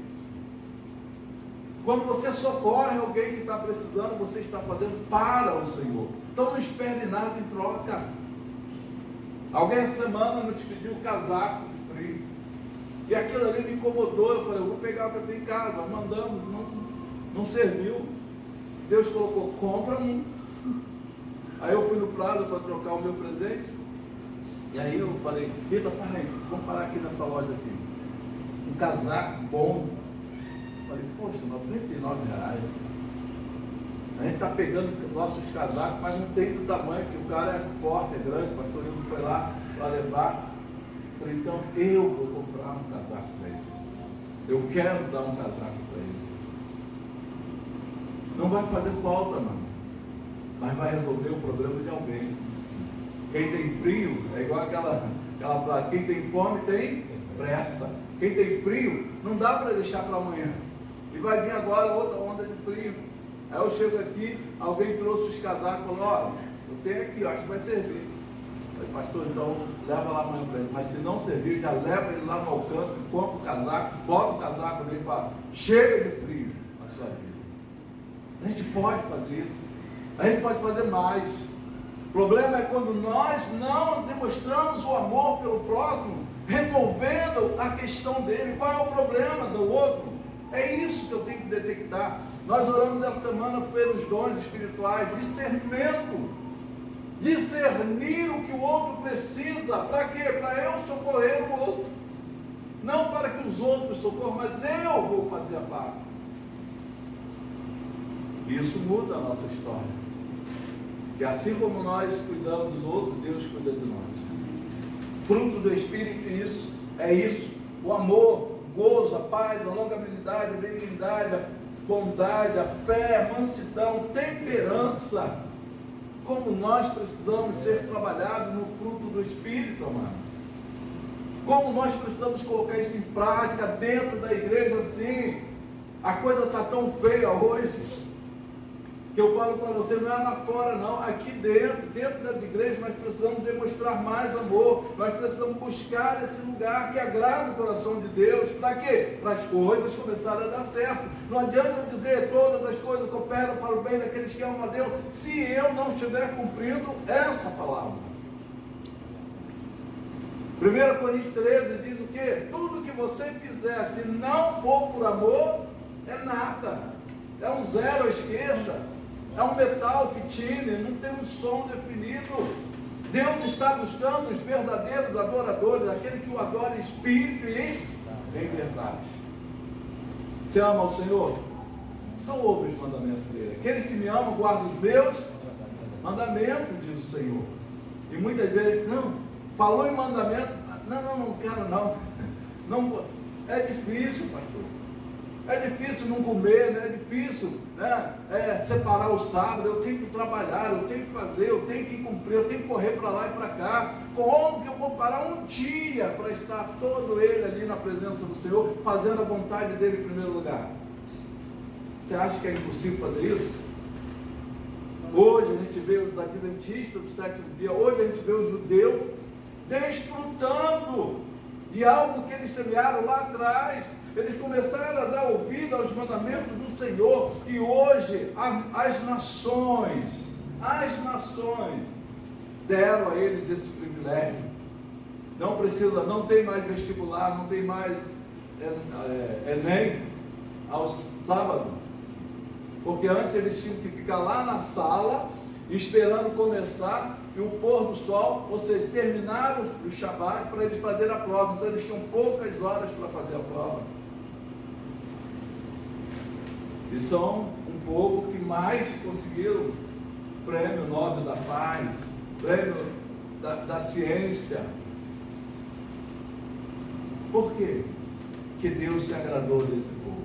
Quando você socorre alguém que está precisando, você está fazendo para o Senhor. Então não espere nada em troca. Alguém essa semana nos pediu casaco de frio. E aquilo ali me incomodou. Eu falei, eu vou pegar o que eu tenho em casa. Mandamos, não serviu. Deus colocou, compra um. Aí eu fui no Prado para trocar o meu presente. E aí eu falei, Rita, para aí, vamos parar aqui nessa loja aqui. Um casaco bom. Falei, poxa, R$99. A gente está pegando nossos casacos, mas não tem do tamanho, que o cara é forte, é grande. O pastor Hildo foi lá para levar. Falei, então eu vou comprar um casaco para ele. Eu quero dar um casaco para ele. Não vai fazer falta, não, mas vai resolver o problema de alguém. Quem tem frio, é igual aquela frase, quem tem fome tem pressa. Quem tem frio, não dá para deixar para amanhã. E vai vir agora outra onda de frio. Aí eu chego aqui, alguém trouxe os casacos e falou, olha, eu tenho aqui, acho que vai servir. Eu falei, pastor, então leva lá amanhã para ele. Mas se não servir, já leva ele lá no alcance, compra o casaco, bota o casaco nele e fala, chega de frio na sua vida. A gente pode fazer isso. A gente pode fazer mais. O problema é quando nós não demonstramos o amor pelo próximo, resolvendo a questão dele. Qual é o problema do outro? É isso que eu tenho que detectar. Nós oramos essa semana pelos dons espirituais, discernimento. Discernir o que o outro precisa. Para quê? Para eu socorrer o outro. Não para que os outros socorram, mas eu vou fazer a parte. Isso muda a nossa história. E assim como nós cuidamos dos outros, Deus cuida de nós. Fruto do Espírito é isso. O amor, o gozo, a paz, a longanimidade, a benignidade, a bondade, a fé, a mansidão, temperança. Como nós precisamos ser trabalhados no fruto do Espírito, amado. Como nós precisamos colocar isso em prática dentro da igreja assim. A coisa está tão feia hoje. Que eu falo para você, não é lá fora não, aqui dentro das igrejas nós precisamos demonstrar mais amor, nós precisamos buscar esse lugar que agrada o coração de Deus. Para quê? Para as coisas começarem a dar certo. Não adianta eu dizer todas as coisas cooperam para o bem daqueles que amam a Deus, se eu não estiver cumprindo essa palavra. 1 Coríntios 13 diz o quê? Tudo que você fizer, se não for por amor, é nada, é um zero à esquerda. É um metal que tine, não tem um som definido. Deus está buscando os verdadeiros adoradores, aquele que o adora em espírito e em verdade. Você ama o Senhor? não ouve os mandamentos dele. Aquele que me ama guarda os meus mandamentos, diz o Senhor. E muitas vezes, não, falou em mandamento, não quero não. Não, é difícil, pastor. É difícil não comer, né? É difícil, né? Separar o sábado, eu tenho que trabalhar, eu tenho que fazer, eu tenho que cumprir, eu tenho que correr para lá e para cá. Como que eu vou parar um dia para estar todo ele ali na presença do Senhor, fazendo a vontade dele em primeiro lugar? Você acha que é impossível fazer isso? Hoje a gente vê os adventistas do sétimo dia, hoje a gente vê o judeu desfrutando de algo que eles semearam lá atrás. Eles começaram a dar ouvido aos mandamentos do Senhor, e hoje as nações deram a eles esse privilégio. Não precisa, não tem mais vestibular, não tem mais Enem aos sábados, porque antes eles tinham que ficar lá na sala esperando começar e o pôr do sol, ou seja, terminaram o Shabat para eles fazerem a prova. Então eles tinham poucas horas para fazer a prova. E são um povo que mais conseguiram o prêmio Nobel da Paz, prêmio da ciência. Por quê? Porque Deus se agradou desse povo.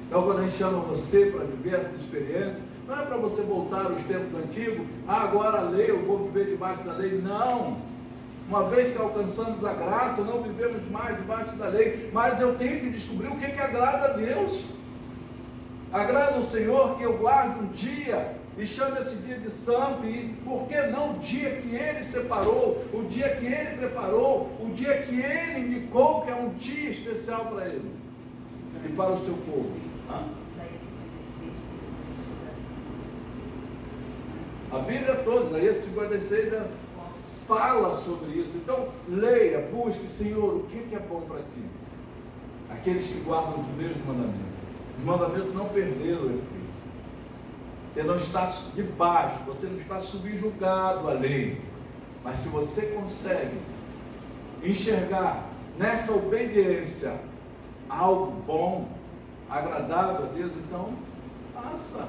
Então quando a gente chama você para viver essa experiência, não é para você voltar aos tempos antigos, agora a lei, eu vou viver debaixo da lei. Não! Uma vez que alcançamos a graça, não vivemos mais debaixo da lei, mas eu tenho que descobrir o que agrada a Deus. Agrada ao Senhor que eu guarde um dia e chame esse dia de santo, e por que não o dia que Ele separou, o dia que Ele preparou, o dia que Ele indicou que é um dia especial para Ele e para o seu povo. A Bíblia toda, Isaías 56 fala sobre isso. Então, leia, busque, Senhor, o que é bom para ti? Aqueles que guardam os meus mandamentos. Os mandamentos não perderam o efeito. Você não está debaixo, você não está subjugado à lei. Mas se você consegue enxergar nessa obediência algo bom, agradável a Deus, então faça.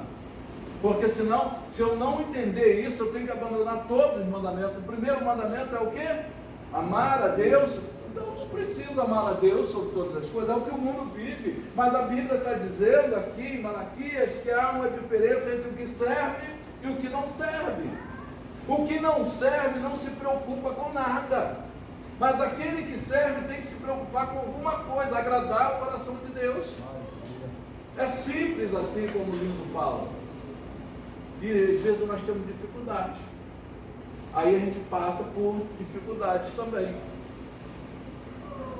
Porque senão, se eu não entender isso, eu tenho que abandonar todos os mandamentos. O primeiro mandamento é o quê? Amar a Deus. Então eu não preciso amar a Deus sobre todas as coisas, é o que o mundo vive. Mas a Bíblia está dizendo aqui em Malaquias que há uma diferença entre o que serve e o que não serve. O que não serve não se preocupa com nada. Mas aquele que serve tem que se preocupar com alguma coisa, agradar o coração de Deus. É simples assim como o livro fala. E às vezes nós temos dificuldades. Aí a gente passa por dificuldades também.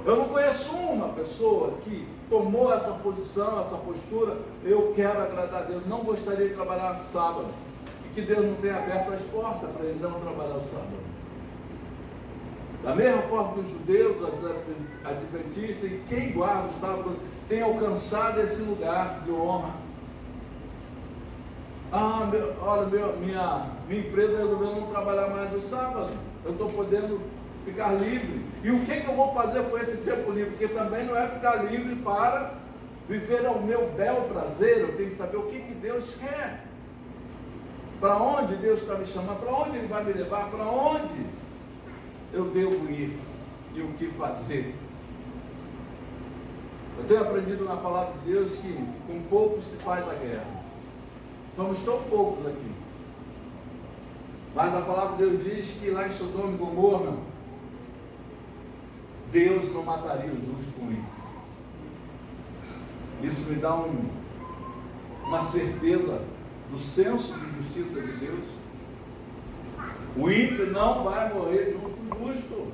Eu não conheço uma pessoa que tomou essa posição, essa postura, eu quero agradar a Deus, não gostaria de trabalhar no sábado, e que Deus não tenha aberto as portas para ele não trabalhar no sábado. Da mesma forma que os judeus, os adventistas e quem guarda o sábado tem alcançado esse lugar de honra. Minha empresa resolveu não trabalhar mais no sábado, eu estou podendo ficar livre. E o que eu vou fazer com esse tempo livre? Porque também não é ficar livre para viver ao meu bel prazer. Eu tenho que saber o que Deus quer, para onde Deus está me chamando, para onde Ele vai me levar, para onde eu devo ir e o que fazer. Eu tenho aprendido na palavra de Deus que com pouco se faz a guerra. Somos tão poucos aqui, mas a palavra de Deus diz que lá em Sodoma e Gomorra Deus não mataria o justo com ímpio. Isso me dá uma certeza do senso de justiça de Deus. O ímpio não vai morrer junto com o justo.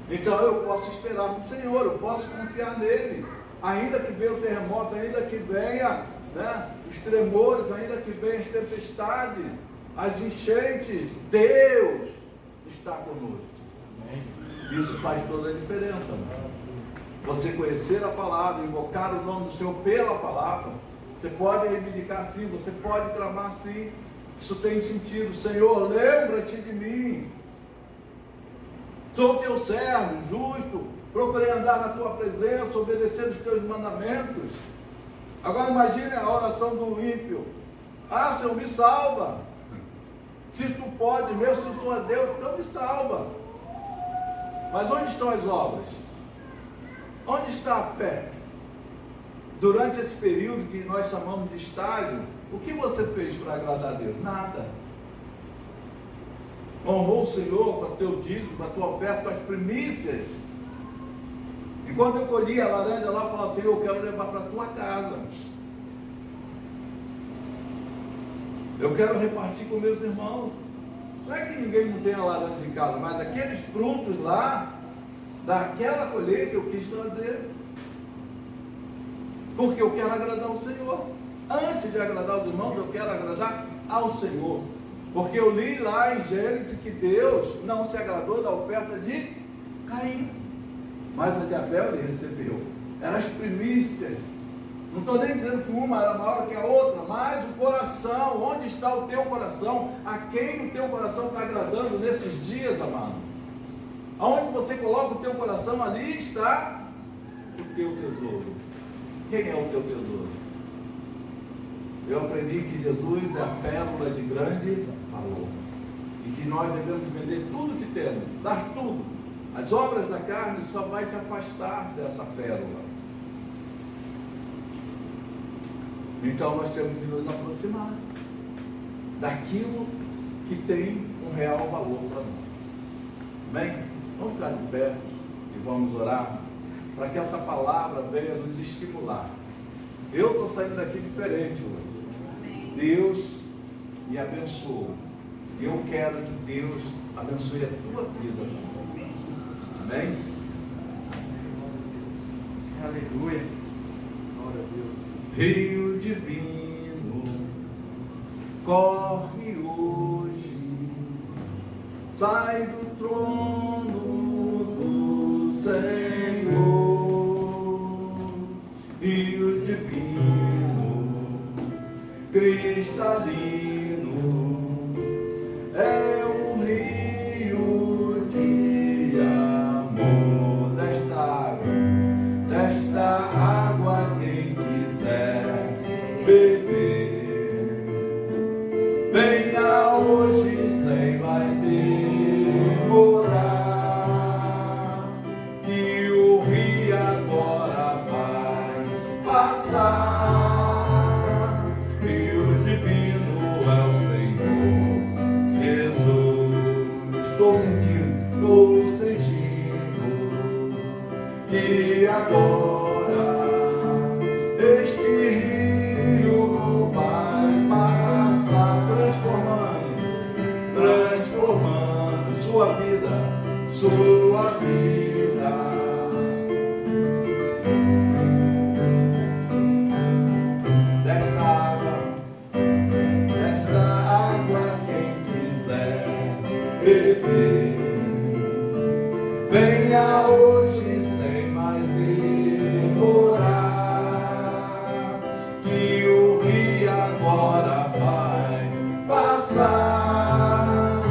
Então eu posso esperar no Senhor, eu posso confiar nele. Ainda que venha o terremoto, ainda que venha os tremores, ainda que venha as tempestades, as enchentes, Deus está conosco. Isso faz toda a diferença. Você conhecer a palavra, invocar o nome do Senhor pela palavra. Você pode reivindicar sim, você pode clamar sim. Isso tem sentido. Senhor, lembra-te de mim. Sou teu servo, justo. Procurei andar na tua presença, obedecer os teus mandamentos. Agora imagine a oração do ímpio. Ah, Senhor, me salva. Se tu pode, mesmo se tu é Deus, então me salva. Mas onde estão as obras? Onde está a fé? Durante esse período que nós chamamos de estágio, o que você fez para agradar a Deus? Nada. Honrou o Senhor com o teu dízimo, com a tua oferta, com as primícias. Enquanto eu colhia a laranja lá, eu falava assim, eu quero levar para a tua casa. Eu quero repartir com meus irmãos. Não é que ninguém não tenha laranja em casa, mas aqueles frutos lá, daquela colheita eu quis trazer. Porque eu quero agradar ao Senhor. Antes de agradar aos irmãos, eu quero agradar ao Senhor. Porque eu li lá em Gênesis que Deus não se agradou da oferta de Caim. Mas a de Abel ele recebeu. Eram as primícias. Não estou nem dizendo que uma era maior que a outra, mas o coração, onde está o teu coração? A quem o teu coração está agradando nesses dias, amado? Aonde você coloca o teu coração, ali está o teu tesouro. Quem é o teu tesouro? Eu aprendi que Jesus é a pérola de grande valor. E que nós devemos vender tudo que temos, dar tudo. As obras da carne só vai te afastar dessa pérola. Então nós temos que nos aproximar daquilo que tem um real valor para nós. Amém? Vamos ficar de pé e vamos orar para que essa palavra venha nos estimular. Eu estou saindo daqui diferente hoje. Deus me abençoa. Eu quero que Deus abençoe a tua vida. Amém? Aleluia. Glória a Deus. Rio divino, corre hoje, sai do trono do Senhor. Rio divino, cristalino, é um rio de amor. Desta água quem quiser beber, venha hoje sem mais demorar, que o rio agora vai passar. Rio divino é o Senhor Jesus. Estou sentindo que agora este rio vai passar, transformando sua vida. Desta água quem quiser beber, venha hoje sem mais demorar, que o rio agora vai passar.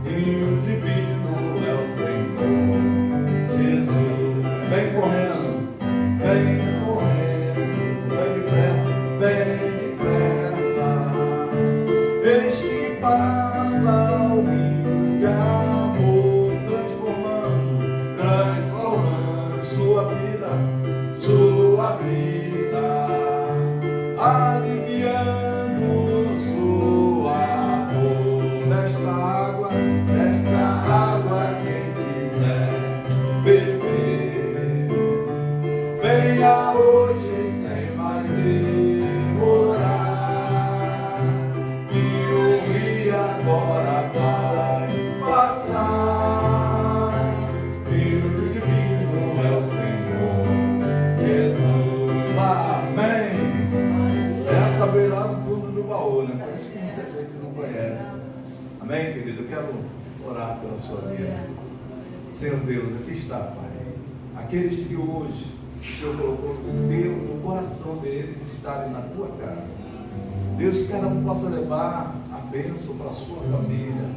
Rio divino é o Senhor Jesus. Vem correndo, vem depressa. Eis que passa o rio de amor, transformando sua vida, aliviando sua dor. Desta água quem quiser beber, venha hoje sem mais demorar, que o rio agora vai passar. Rio divino é o Senhor Jesus. Amém. Essa veio lá no fundo do baú, né? Por isso que muita gente não conhece. Amém, querido? Eu quero orar pela sua vida. Senhor Deus, aqui está, Pai. Aqueles que hoje o Senhor colocou no coração deles estarem na tua casa. Deus, que cada um possa levar a bênção para a sua família.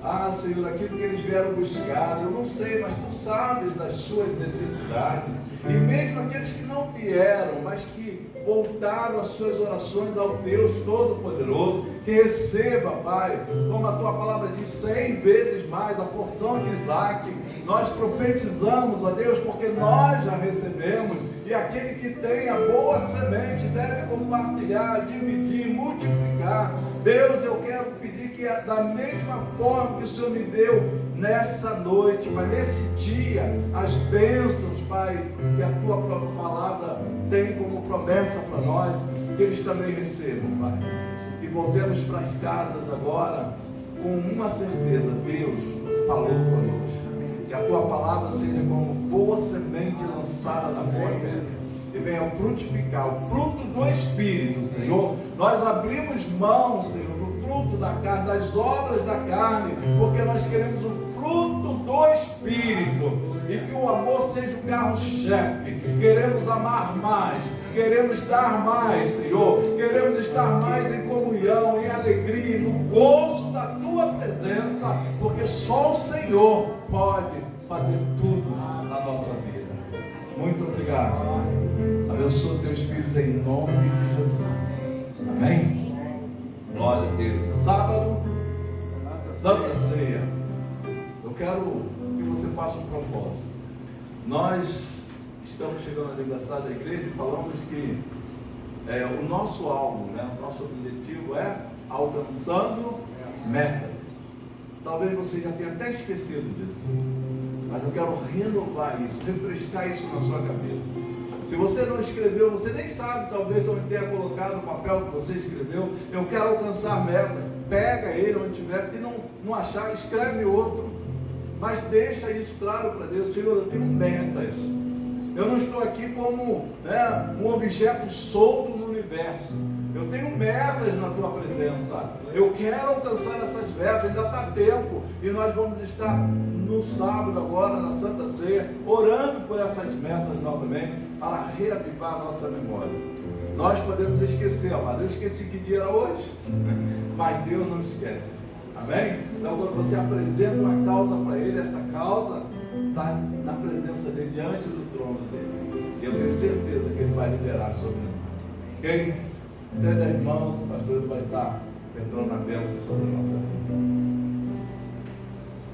Ah, Senhor, aquilo que eles vieram buscar, eu não sei, mas Tu sabes das suas necessidades. E mesmo aqueles que não vieram, mas que voltaram as suas orações ao Deus Todo-Poderoso, que receba, Pai, como a Tua palavra diz, 100 vezes mais a porção de Isaac. Nós profetizamos, ó Deus, porque nós já recebemos, e aquele que tem a boa semente deve compartilhar, dividir, multiplicar. Deus, eu quero pedir que da mesma forma que o Senhor me deu nessa noite, mas nesse dia, as bênçãos, Pai, que a Tua própria palavra tem como promessa para nós, que eles também recebam, Pai. Que voltemos para as casas agora com uma certeza: Deus falou conosco. Que a Tua palavra seja como boa semente lançada na boa terra e venha frutificar o fruto do Espírito, Senhor. Nós abrimos mão, Senhor, do fruto da carne, das obras da carne, porque nós queremos o fruto do Espírito, e que o amor seja o carro-chefe. Queremos amar mais, queremos dar mais, Senhor, queremos estar mais em comunhão, em alegria, no gozo da Tua presença, porque só o Senhor pode fazer tudo na nossa vida. Muito obrigado. Abençoa Teus filhos em nome de Jesus. Amém? Glória a Deus. Sábado, Santa Ceia. Eu quero que você faça um propósito. Nós estamos chegando ao aniversário da igreja e falamos que o nosso alvo, o nosso objetivo é alcançando metas. Talvez você já tenha até esquecido disso, mas eu quero renovar isso, refrescar isso na sua cabeça. Se você não escreveu, você nem sabe, talvez, onde tenha colocado o papel que você escreveu. Eu quero alcançar metas. Pega ele onde tiver. Se não achar, escreve outro. Mas deixa isso claro para Deus. Senhor, eu tenho metas. Eu não estou aqui como um objeto solto no universo. Eu tenho metas na Tua presença. Eu quero alcançar essas metas. Ainda está tempo. E nós vamos estar no sábado agora, na Santa Ceia, orando por essas metas novamente, para reavivar a nossa memória. Nós podemos esquecer, amado. Eu esqueci que dia era hoje, mas Deus não esquece. Amém? Então, quando você apresenta uma causa para Ele, essa causa está na presença dEle, diante do trono dEle. E eu tenho certeza que Ele vai liberar sobre nós. Ok? Até 10 mãos, o pastor vai estar entrando na bênção sobre a nossa vida.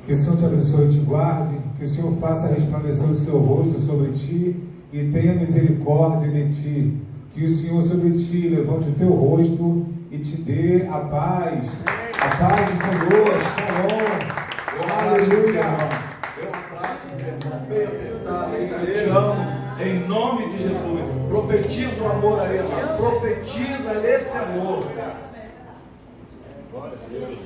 Que o Senhor te abençoe e te guarde, que o Senhor faça resplandecer o seu rosto sobre ti e tenha misericórdia de ti. Que o Senhor sobre ti levante o teu rosto e te dê a paz do Senhor. Shalom. Aleluia. Eu abraço, bem apertado, eu te amo, em nome de Jesus. Profetiza o amor a Ele, profetiza esse amor. Glória a Deus.